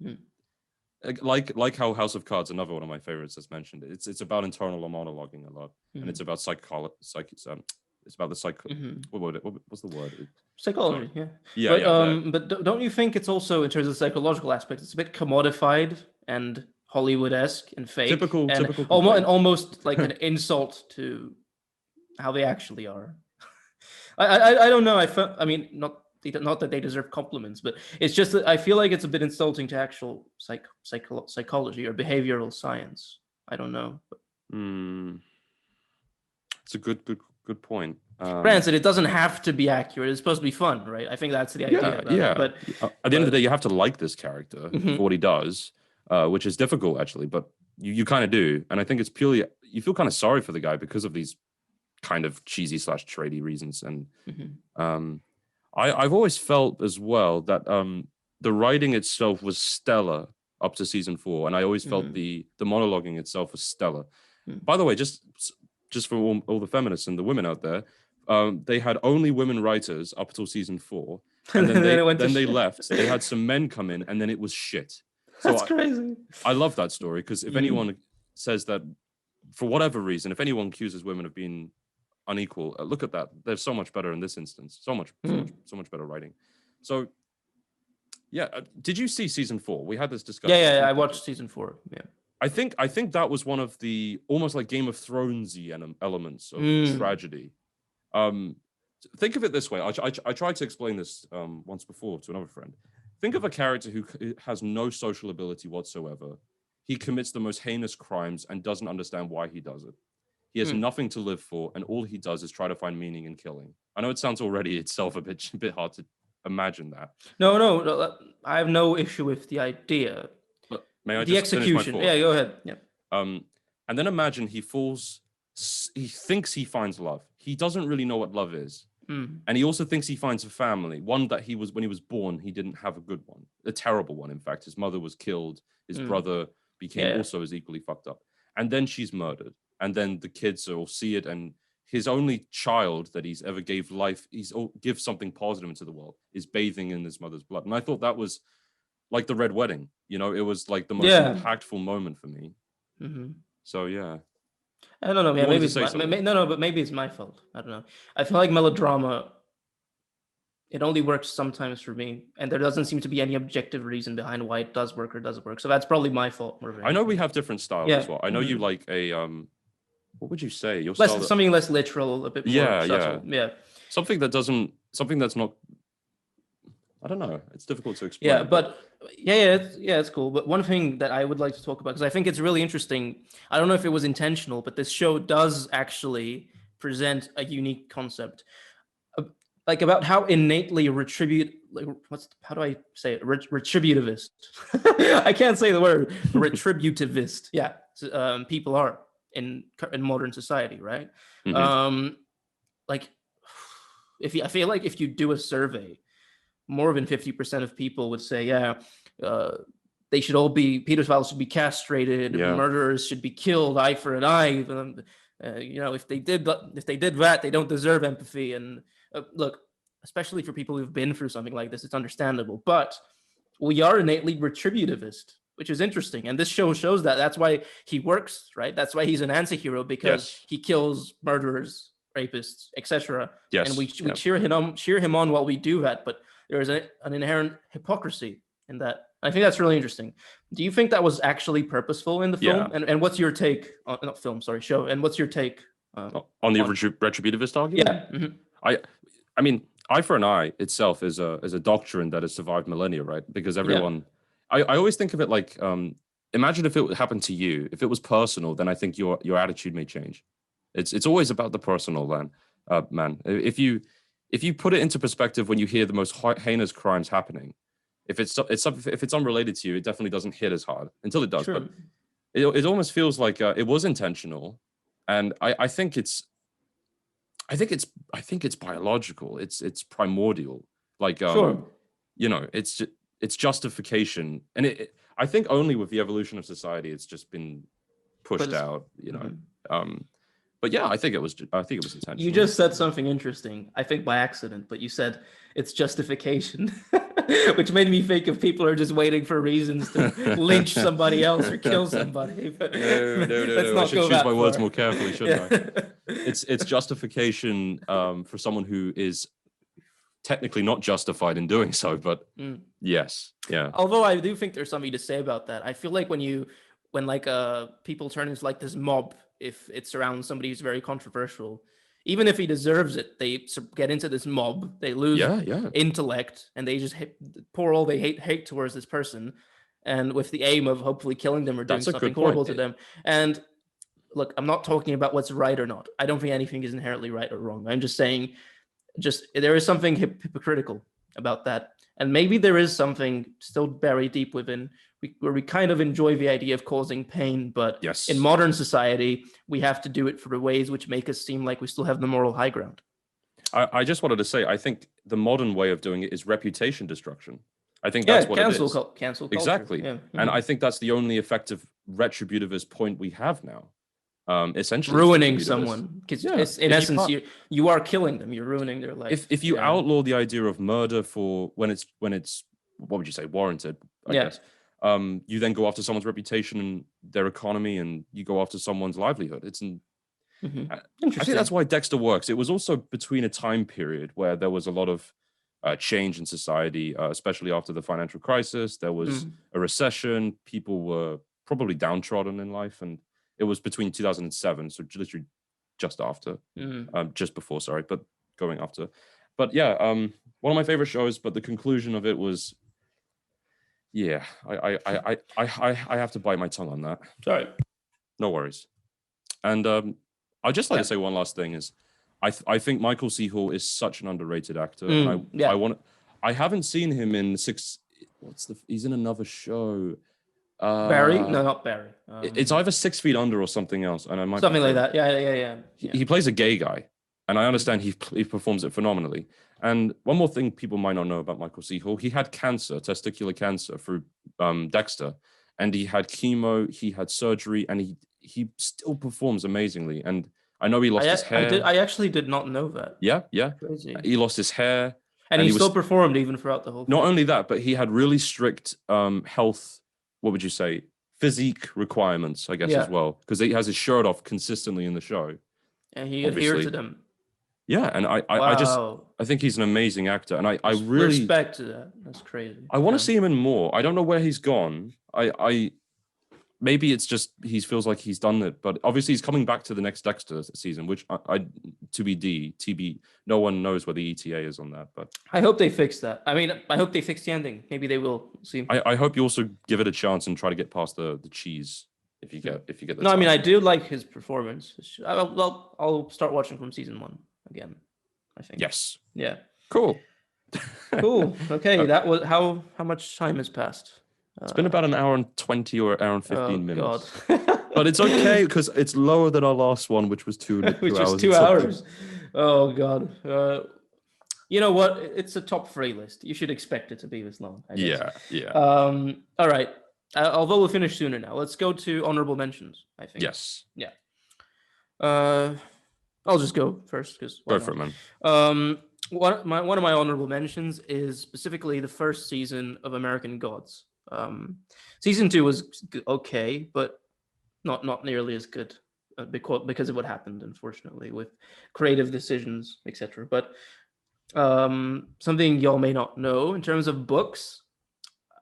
like how House of Cards, another one of my favorites, has mentioned it. It's about internal monologuing a lot, and it's about it's about the what's the word? Psychology, But don't you think it's also, in terms of the psychological aspect, it's a bit commodified and Hollywood-esque and fake, typical almost like an insult to how they actually are. I don't know. I mean, not that they deserve compliments, but it's just that I feel like it's a bit insulting to actual psychology or behavioral science. I don't know. It's a good point. Granted, it doesn't have to be accurate. It's supposed to be fun, right? I think that's the idea. Yeah. But at the end of the day, you have to like this character for what he does, which is difficult actually. But you kind of do, and I think it's purely you feel kind of sorry for the guy because of these kind of cheesy / trady reasons. And I've always felt as well that the writing itself was stellar up to season 4, and I always felt the monologuing itself was stellar. By the way, just for all the feminists and the women out there, they had only women writers up until season 4, and then they left. They had some men come in, and then it was shit. So that's crazy. I love that story because if anyone says that for whatever reason, if anyone accuses women of being unequal, look at that. They're so much better in this instance. So much better writing. So yeah, did you see season 4? We had this discussion. Yeah, I watched season 4. Yeah. I think that was one of the almost like Game of Thrones-y elements of tragedy. Think of it this way. I tried to explain this once before to another friend. Think of a character who has no social ability whatsoever. He commits the most heinous crimes and doesn't understand why he does it. He has nothing to live for, and all he does is try to find meaning in killing. I know it sounds already itself a bit hard to imagine that. No, I have no issue with the idea. But may I the just finish my execution? thought? Yeah, go ahead. Yeah. And then imagine he thinks he finds love. He doesn't really know what love is. And he also thinks he finds a family, one that when he was born, he didn't have a good one, a terrible one. In fact, his mother was killed. His brother became also as equally fucked up. And then she's murdered. And then the kids will see it. And his only child that he's ever gave life, give something positive into the world, is bathing in his mother's blood. And I thought that was like the Red Wedding. You know, it was like the most impactful moment for me. So yeah. I don't know. Yeah, maybe but maybe it's my fault. I don't know. I feel like melodrama, it only works sometimes for me, and there doesn't seem to be any objective reason behind why it does work or doesn't work. So that's probably my fault. I know we have different styles as well. I know you like a what would you say? Your style something less literal, a bit more subtle. Yeah. Something that's not I don't know. It's difficult to explain. Yeah, but it's cool. But one thing that I would like to talk about, because I think it's really interesting. I don't know if it was intentional, but this show does actually present a unique concept, like about how innately how do I say it? Retributivist. I can't say the word retributivist. Yeah, people are in modern society, right? Mhm. Like, I feel like if you do a survey, more than 50% of people would say, yeah, uh, they should all be, pedophiles should be castrated, Yeah. murderers should be killed, eye for an eye. If they did that, they don't deserve empathy. And look, especially for people who've been through something like this, it's understandable. But we are innately retributivist, which is interesting. And this show shows that. That's why he works, right? That's why he's an anti-hero, because Yes. he kills murderers, rapists, etc. Yes. And we cheer him on while we do that. But there is an inherent hypocrisy in that. I think that's really interesting. Do you think that was actually purposeful in the film? Yeah. And what's your take on not film, sorry, show? And what's your take on the retributivist argument? Yeah. Mm-hmm. I mean, eye for an eye itself is a doctrine that has survived millennia, right? Because everyone, I always think of it like, imagine if it happened to you. If it was personal, then I think your attitude may change. It's always about the personal, man. If you put it into perspective when you hear the most heinous crimes happening, if it's unrelated to you, it definitely doesn't hit as hard until it does. Sure. But it almost feels like it was intentional, and I think it's biological. It's primordial. Like Sure. It's justification, and I think only with the evolution of society, it's just been pushed out. But yeah, I think it was intentional. You just said something interesting, I think by accident, but you said it's justification, which made me think of people are just waiting for reasons to lynch somebody else or kill somebody. No. I should choose my words more carefully, shouldn't I? It's justification for someone who is technically not justified in doing so, but yes, yeah. Although I do think there's something to say about that. I feel like when people turn into like this mob, if it's around somebody who's very controversial, even if he deserves it, they get into this mob, they lose intellect, and they just pour all they hate towards this person, and with the aim of hopefully killing them or doing something horrible to them. And look, I'm not talking about what's right or not. I don't think anything is inherently right or wrong. I'm just saying, there is something hypocritical about that. And maybe there is something still buried deep within where we kind of enjoy the idea of causing pain, but in modern society, we have to do it for the ways which make us seem like we still have the moral high ground. I just wanted to say, I think the modern way of doing it is reputation destruction. I think that's what it is. Cancel culture. Exactly. Yeah. And I think that's the only effective retributivist point we have now. Essentially ruining someone, because in essence you are killing them, you're ruining their life. If you outlaw the idea of murder for when it's what would you say, warranted, I guess, you then go after someone's reputation and their economy, and you go after someone's livelihood. I think that's why Dexter works. It was also between a time period where there was a lot of change in society, especially after the financial crisis. There was a recession. People were probably downtrodden in life, and it was between 2007, so literally just after, just before, sorry, but going after. But yeah, one of my favorite shows. But the conclusion of it was, I have to bite my tongue on that. Sorry, no worries. And I'd just like to say one last thing is, I think Michael C. Hall is such an underrated actor, and I haven't seen him in he's in another show. Barry? No, not Barry. It's either 6 Feet Under or something else, and I might something like that. Yeah. He plays a gay guy, and I understand he performs it phenomenally. And one more thing people might not know about Michael C. Hall: he had cancer, testicular cancer, through Dexter, and he had chemo, he had surgery, and he still performs amazingly. And I know he lost his hair. I actually did not know that. Yeah. Crazy. He lost his hair, and he still performed even throughout the whole thing. Not only that, but he had really strict health. What would you say? Physique requirements, I guess, as well, because he has his shirt off consistently in the show. And he adhered to them. Yeah, and I think he's an amazing actor, and I really respect to that. That's crazy. I want to see him in more. I don't know where he's gone. maybe it's just he feels like he's done it, but obviously he's coming back to the next Dexter season, which I TB, no one knows where the ETA is on that. But I hope they fix that. I mean, I hope they fix the ending. Maybe they will. See. I hope you also give it a chance and try to get past the cheese if you get the No, I mean, time. I do like his performance. I'll start watching from season 1 again, I think. Yes. Yeah. Cool. Cool. Okay, that was how much time has passed? It's been about an hour and 20 or an hour and 15 minutes. God. But it's okay because it's lower than our last one, which was two Which hours. was 2 hours. Oh God. You know what? It's a top 3 list. You should expect it to be this long, I guess. Yeah. All right. Although we'll finish sooner now, let's go to honorable mentions, I think. Yes. Yeah. I'll just go first because Go for it, man. One of my honorable mentions is specifically the first season of American Gods. Season 2 was okay, but not nearly as good because of what happened, unfortunately, with creative decisions, etc. But something y'all may not know in terms of books,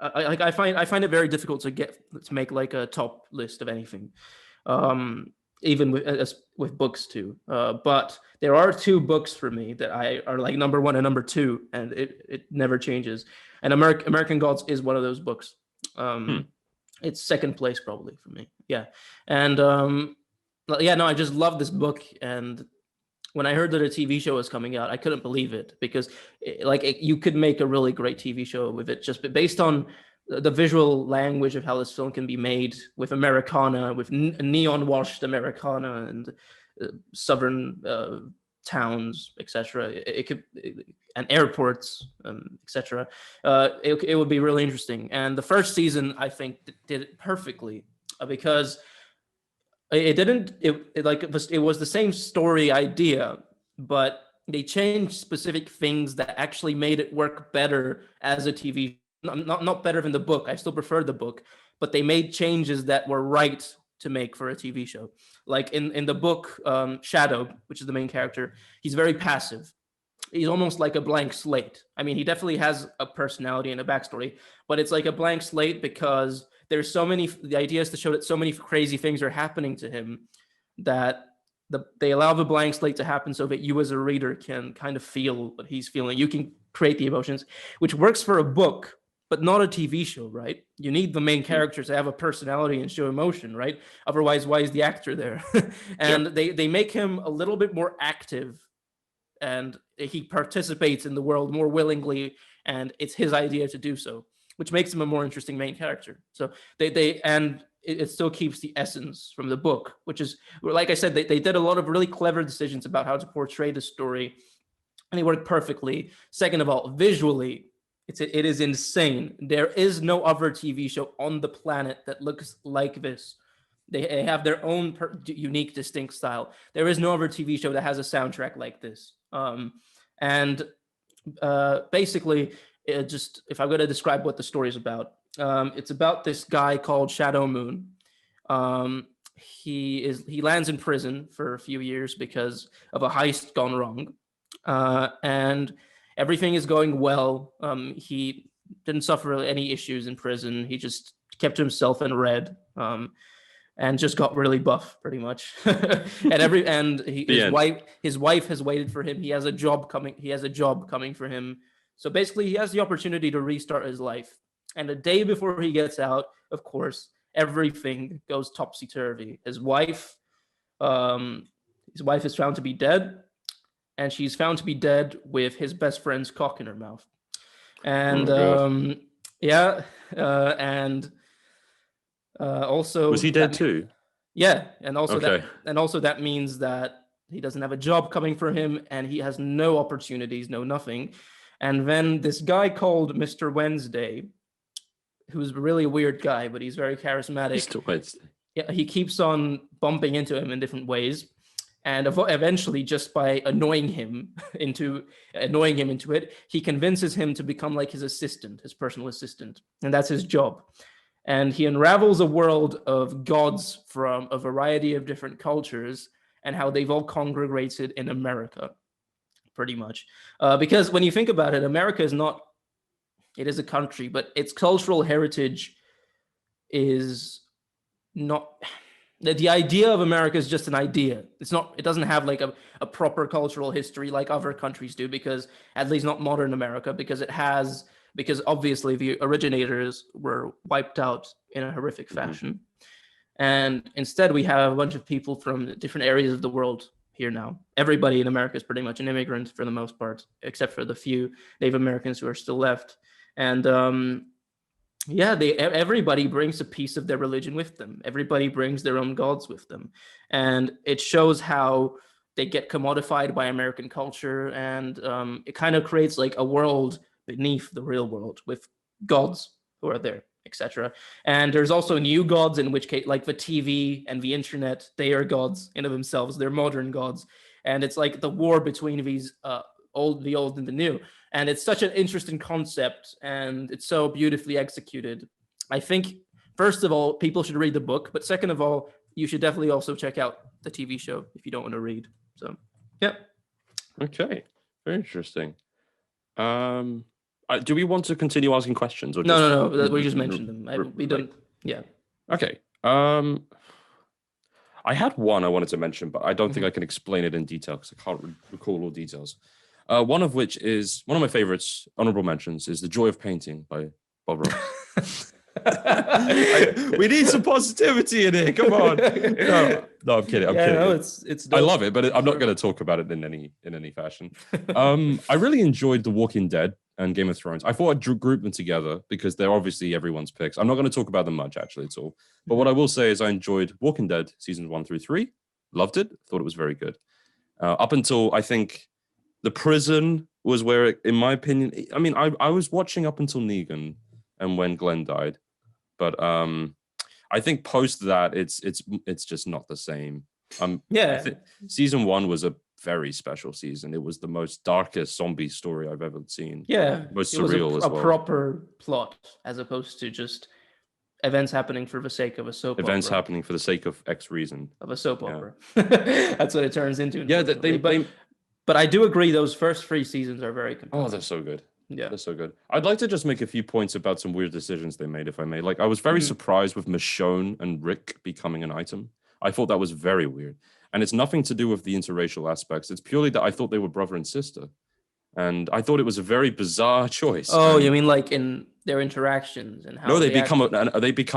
I find it very difficult to make like a top list of anything, even with books too. But there are 2 books for me that are like number 1 and number 2, and it never changes. And American Gods is one of those books. It's second place probably for me. Yeah, and I just love this book. And when I heard that a TV show was coming out, I couldn't believe it because you could make a really great TV show with it just based on the visual language of how this film can be made with Americana, with neon washed Americana and southern towns, etc. And airports, etc. It would be really interesting. And the first season, I think, did it perfectly because it was the same story idea, but they changed specific things that actually made it work better as a TV. Not better than the book. I still prefer the book, but they made changes that were right to make for a TV show. Like in the book, Shadow, which is the main character, he's very passive. He's almost like a blank slate. I mean, he definitely has a personality and a backstory, but it's like a blank slate because there's the idea is to show that so many crazy things are happening to him that they allow the blank slate to happen so that you as a reader can kind of feel what he's feeling. You can create the emotions, which works for a book, but not a TV show, right? You need the main character to have a personality and show emotion, right? Otherwise, why is the actor there? And they make him a little bit more active, and he participates in the world more willingly, and it's his idea to do so, which makes him a more interesting main character. So it still keeps the essence from the book, which is, like I said, they did a lot of really clever decisions about how to portray the story, and it worked perfectly. Second of all, visually, it is insane. There is no other TV show on the planet that looks like this. They have their own unique, distinct style. There is no other TV show that has a soundtrack like this. Basically, just if I'm going to describe what the story is about, it's about this guy called Shadow Moon. He lands in prison for a few years because of a heist gone wrong, and everything is going well. He didn't suffer any issues in prison. He just kept to himself and read, and just got really buff, pretty much. His wife has waited for him. He has a job coming for him. So basically, he has the opportunity to restart his life. And a day before he gets out, of course, everything goes topsy-turvy. His wife is found to be dead, and she's found to be dead with his best friend's cock in her mouth. And also, was he dead too? Yeah, and also that means that he doesn't have a job coming for him, and he has no opportunities, no nothing. And then this guy called Mr. Wednesday, who's really a weird guy, but he's very charismatic. Mr. Wednesday. Yeah, he keeps on bumping into him in different ways, and eventually, just by annoying him into it, he convinces him to become like his assistant, his personal assistant, and that's his job. And he unravels a world of gods from a variety of different cultures and how they've all congregated in America, pretty much. Because when you think about it, America it is a country, but its cultural heritage is not the idea of America is just an idea. It's not. It doesn't have like a proper cultural history like other countries do, because at least not modern America, because it has because obviously the originators were wiped out in a horrific fashion, and instead we have a bunch of people from different areas of the world here now. Everybody in America is pretty much an immigrant for the most part, except for the few Native Americans who are still left, and yeah, everybody brings a piece of their religion with them. Everybody brings their own gods with them, and it shows how they get commodified by American culture, and it kind of creates like a world beneath the real world with gods who are there, etc. And there's also new gods, in which case, like the TV and the internet, they are gods in of themselves. They're modern gods, and it's like the war between these the old and the new. And it's such an interesting concept, and it's so beautifully executed. I think, first of all, people should read the book, but second of all, you should definitely also check out the TV show if you don't want to read. So, yeah. Okay, very interesting. Do we want to continue asking questions, or no? We just mentioned them. We don't. Yeah. Okay. I had one I wanted to mention, but I don't think I can explain it in detail because I can't recall all details. One of which is one of my favorites, honorable mentions, is The Joy of Painting by Bob Ross. We need some positivity in here. Come on. No, I'm kidding. I'm kidding. No, it's I love it, but I'm not going to talk about it in any fashion. I really enjoyed The Walking Dead and Game of Thrones. I thought I'd group them together because they're obviously everyone's picks. I'm not going to talk about them much actually at all. But what I will say is I enjoyed Walking Dead seasons 1 through 3. Loved it. Thought it was very good. Up until I think the prison was where it, in my opinion, I mean, I was watching up until Negan and when Glenn died, but I think post that it's just not the same. Yeah, season 1 was a very special season. It was the most darkest zombie story I've ever seen. Yeah, most surreal as well. A proper plot as opposed to just events happening for the sake of a soap opera. Events happening for the sake of X reason. Of a soap opera. That's what it turns into. Yeah, but I do agree those first 3 seasons are very compelling. Oh, they're so good. Yeah, they're so good. I'd like to just make a few points about some weird decisions they made, if I may. Like, I was very surprised with Michonne and Rick becoming an item. I thought that was very weird. And it's nothing to do with the interracial aspects. It's purely that I thought they were brother and sister. And I thought it was a very bizarre choice. Oh, you mean like in their interactions and how? No, they become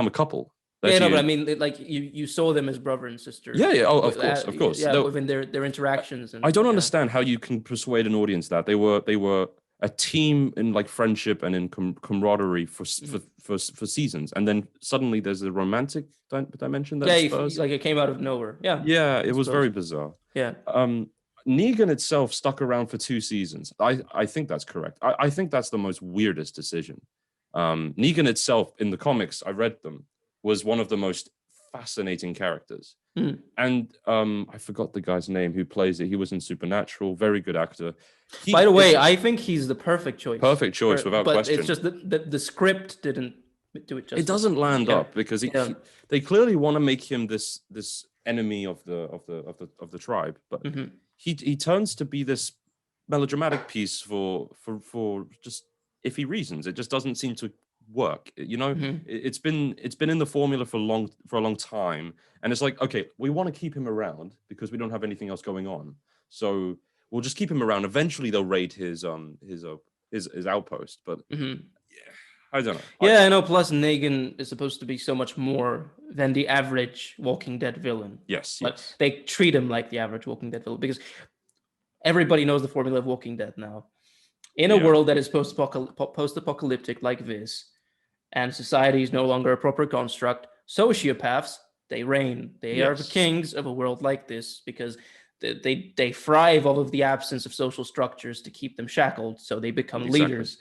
a couple. Yeah, no, but I mean, like you saw them as brother and sister. Yeah. Oh, of course. Yeah, within their interactions. And, I don't understand how you can persuade an audience that they were a team in like friendship and in camaraderie for seasons, and then suddenly there's a romantic dimension. Like it came out of nowhere. Yeah, it was very bizarre. Yeah. Negan itself stuck around for 2 seasons. I think that's correct. I think that's the most weirdest decision. Negan itself in the comics, I read them, was one of the most fascinating characters. And I forgot the guy's name who plays it. He was in Supernatural, very good actor. By the way, I think he's the perfect choice. Perfect choice, without question. It's just the script didn't do it justice. It doesn't land up because they clearly want to make him this enemy of the tribe, but he turns to be this melodramatic piece for just iffy reasons. It just doesn't seem to work. It's been in the formula for a long time, and it's like, okay, we want to keep him around because we don't have anything else going on, so we'll just keep him around. Eventually they'll raid his outpost, but I don't know. I know. Plus, Negan is supposed to be so much more than the average Walking Dead villain. Yes. They treat him like the average Walking Dead villain because everybody knows the formula of Walking Dead now. In a world that is post-apocalyptic like this, and society is no longer a proper construct, sociopaths, they reign. They are the kings of a world like this because they thrive off of the absence of social structures to keep them shackled, so they become leaders.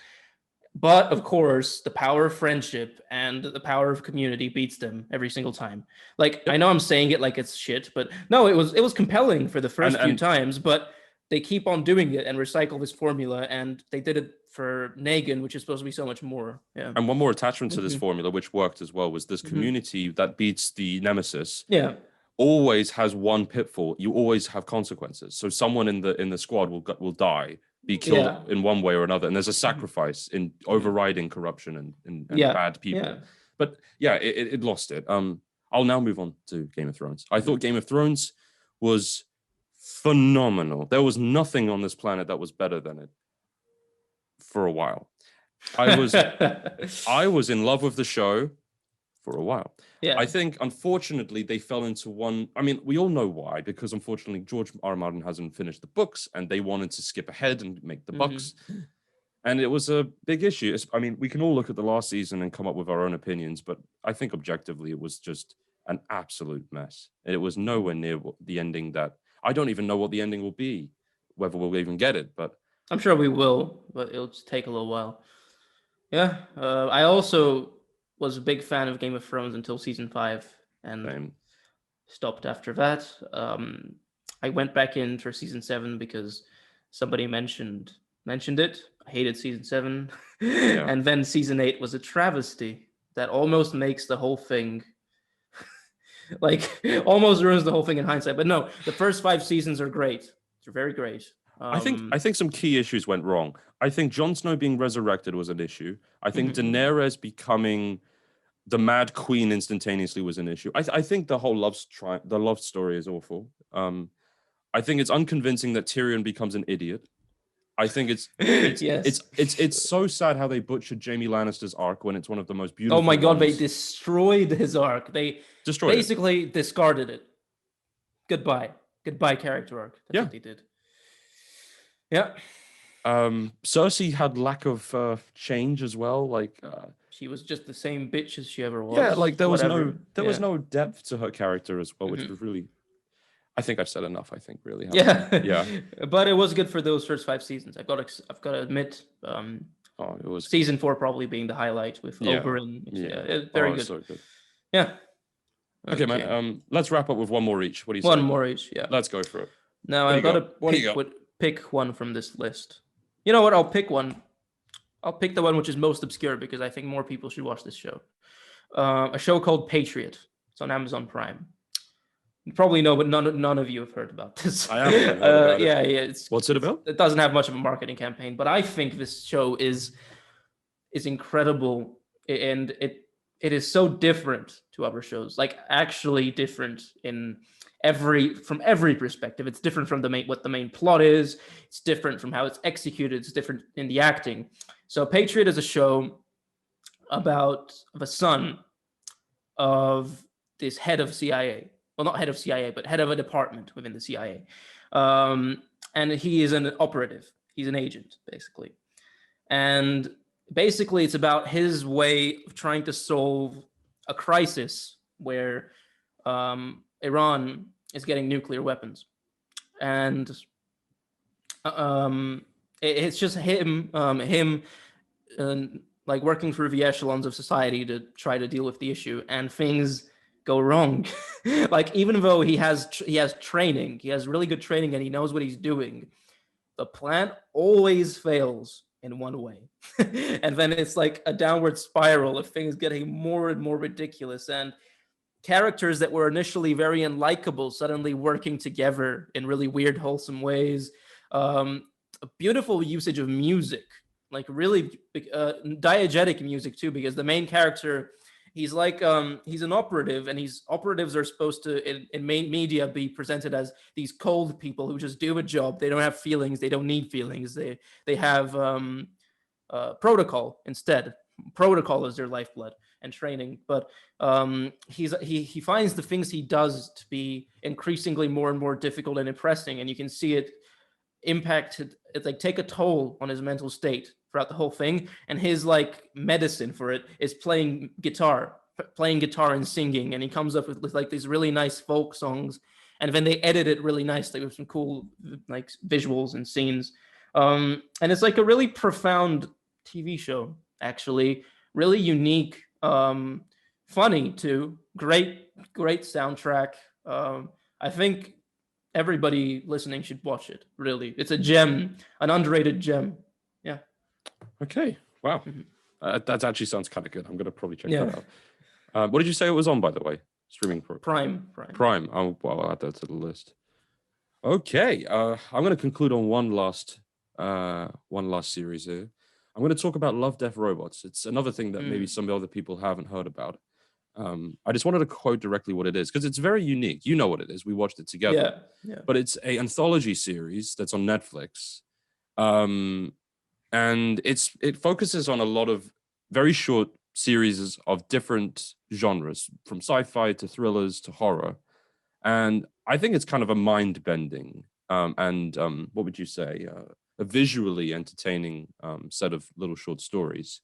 But of course, the power of friendship and the power of community beats them every single time. Like, I know I'm saying it like it's shit, but no, it was compelling for the first few times, but they keep on doing it and recycle this formula, and they did it for Negan, which is supposed to be so much more. Yeah. And one more attachment to this formula, which worked as well, was this community that beats the nemesis. Yeah. Always has one pitfall. You always have consequences. So someone in the squad will die, be killed in one way or another, and there's a sacrifice in overriding corruption and bad people. But it lost it. I'll now move on to Game of Thrones. I thought Game of Thrones was phenomenal. There was nothing on this planet that was better than it for a while. I was in love with the show for a while. Yeah. I think, unfortunately, they fell into one. I mean, we all know why, because unfortunately, George R. R. Martin hasn't finished the books, and they wanted to skip ahead and make the books. And it was a big issue. I mean, we can all look at the last season and come up with our own opinions, but I think objectively, it was just an absolute mess. It was nowhere near the ending that I don't even know what the ending will be, whether we'll even get it. But I'm sure we will, but it'll just take a little while. Yeah. I also was a big fan of Game of Thrones until season 5 and stopped after that. I went back in for season 7 because somebody mentioned it. I hated season 7. And then season 8 was a travesty that almost makes the whole thing like almost ruins the whole thing in hindsight. But no, the first 5 seasons are great. They're very great. I think some key issues went wrong. I think Jon Snow being resurrected was an issue. I think Daenerys becoming the Mad Queen instantaneously was an issue. I think the whole love story is awful. I think it's unconvincing that Tyrion becomes an idiot. I think it's so sad how they butchered Jaime Lannister's arc when it's one of the most beautiful. Oh my God, ones. they destroyed his arc. They basically discarded it. Goodbye character arc. That's what they did. Yeah. Cersei had lack of change as well. Like she was just the same bitch as she ever was. Yeah, like there was no depth to her character as well, which was really. I think I've said enough. I think really. Yeah. But it was good for those first 5 seasons. I've got to admit. It was season 4 probably being the highlight with Oberyn. Very good. So good. Yeah. Okay, man. Let's wrap up with one more each. What do you say? One more each. Yeah. Let's go for it. Now I've got to pick one from this list. You know what? I'll pick one. I'll pick the one which is most obscure because I think more people should watch this show. A show called Patriot. It's on Amazon Prime. You probably know, but none of you have heard about this. I haven't heard about it. Yeah. What's it about? It doesn't have much of a marketing campaign, but I think this show is incredible, and it is so different to other shows. Like actually different from every perspective. It's different from what the main plot is. It's different from how it's executed. It's different in the acting. So Patriot is a show about the son of this head of CIA. Well, not head of CIA, but head of a department within the CIA. And he is an operative. He's an agent, basically. And basically, it's about his way of trying to solve a crisis where Iran is getting nuclear weapons. And it's just him like working through the echelons of society to try to deal with the issue, and things go wrong. Like even though he has training, he has really good training, and he knows what he's doing, the plan always fails in one way. And then it's like a downward spiral of things getting more and more ridiculous, and characters that were initially very unlikable suddenly working together in really weird, wholesome ways. A beautiful usage of music, like really diegetic music too, because the main character, he's like he's an operative, and operatives are supposed to in main media be presented as these cold people who just do a job. They don't have feelings. They don't need feelings. They have protocol instead. Protocol is their lifeblood and training. But he finds the things he does to be increasingly more and more difficult and depressing, and you can see it take a toll on his mental state throughout the whole thing. And his like medicine for it is playing guitar and singing, and he comes up with like these really nice folk songs, and then they edit it really nicely with some cool like visuals and scenes. And it's like a really profound TV show, actually, really unique, funny too, great soundtrack. I think everybody listening should watch it. Really, it's a gem, an underrated gem. Yeah. Okay. Wow. That actually sounds kind of good. I'm gonna probably check that out. What did you say it was on, by the way? Streaming Prime. Oh, well, I'll add that to the list. Okay. I'm gonna conclude on one last series here. I'm going to talk about Love, Death, Robots. It's another thing that maybe some other people haven't heard about. I just wanted to quote directly what it is because it's very unique. You know what it is. We watched it together. Yeah. But it's a anthology series that's on Netflix. Um, and it focuses on a lot of very short series of different genres, from sci-fi to thrillers to horror. And I think it's kind of a mind-bending and what would you say, a visually entertaining set of little short stories.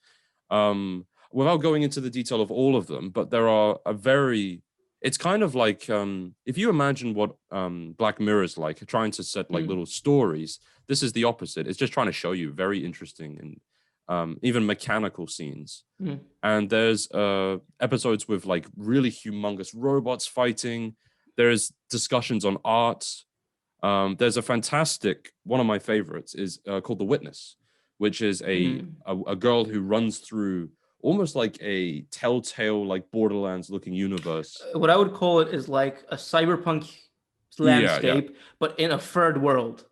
Without going into the detail of all of them, but there are a very, it's kind of like if you imagine what Black Mirror is like, trying to set like little stories, this is the opposite. It's just trying to show you very interesting and even mechanical scenes. And there's episodes with like really humongous robots fighting. There's discussions on art. There's a fantastic, one of my favorites is called The Witness, which is a girl who runs through almost like a telltale, like Borderlands looking universe. What I would call it is like a cyberpunk landscape, but in a third world,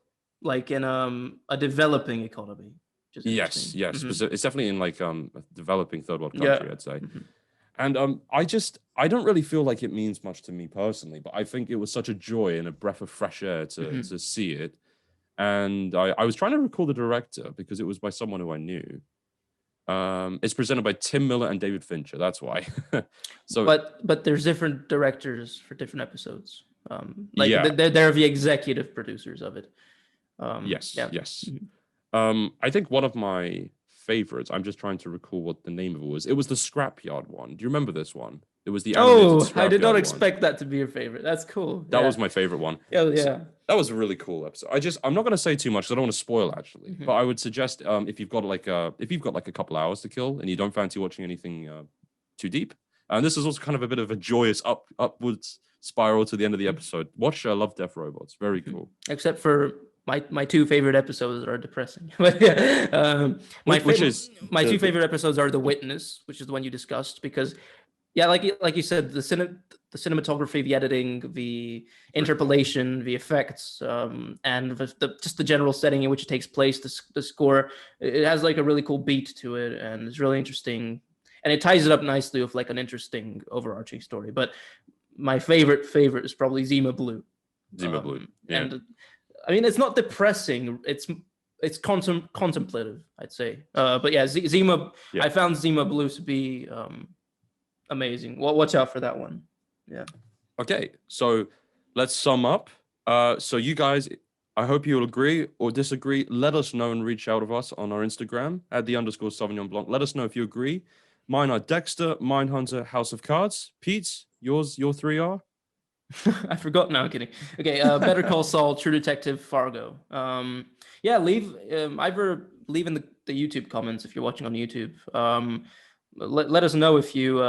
like in a developing economy. Yes. It's definitely in like a developing third world Yeah. country, I'd say. And I don't really feel like it means much to me personally, but I think it was such a joy and a breath of fresh air to see it. And I was trying to recall the director because it was by someone who I knew. It's presented by Tim Miller and David Fincher. That's why. So, but there's different directors for different episodes. Like yeah. they're the executive producers of it. Yes. I think one of my favorites, I'm just trying to recall what the name of it was. It was the Scrapyard one. Do you remember this one? It was the animated I did not Scrapyard expect that to be your favorite. That's cool. That was my favorite one. Yeah. So that was a really cool episode. I'm not going to say too much because I don't want to spoil actually. But I would suggest if you've got like a couple hours to kill and you don't fancy watching anything too deep, and this is also kind of a bit of a joyous upwards spiral to the end of the episode. Watch Love, Death, Robots. Very cool. Except for my two favorite episodes are depressing. But yeah, my two favorite episodes are The Witness, which is the one you discussed, because like you said, the cinematography, the editing, the interpolation, the effects, and just the general setting in which it takes place, the score, it has like a really cool beat to it, and it's really interesting, and it ties it up nicely with like an interesting overarching story. But my favorite is probably Zima Blue. Blue, yeah. And I mean, it's not depressing. It's contemplative, I'd say. But yeah, Zima. Yeah. I found Zima Blue to be amazing. Well, watch out for that one. Yeah. Okay, so let's sum up. So you guys, I hope you'll agree or disagree. Let us know and reach out of us on our Instagram at _Sauvignon Blanc. Let us know if you agree. Mine are Dexter, Mindhunter, House of Cards. Pete, your three are? I forgot. No, I'm kidding. Okay, Better Call Saul, True Detective, Fargo. Yeah, either leave in the YouTube comments if you're watching on YouTube. Let us know if you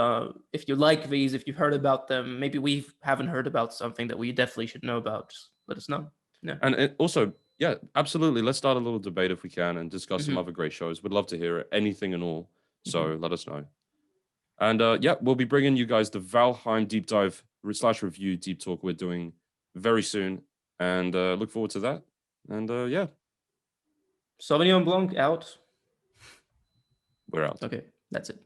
like these, if you've heard about them. Maybe we haven't heard about something that we definitely should know about. Just let us know. Yeah. And also, yeah, absolutely. Let's start a little debate if we can and discuss some other great shows. We'd love to hear anything and all. So let us know. And yeah, we'll be bringing you guys the Valheim deep dive / review deep talk we're doing very soon. And look forward to that. And yeah. Sauvignon Blanc out. We're out. Okay, that's it.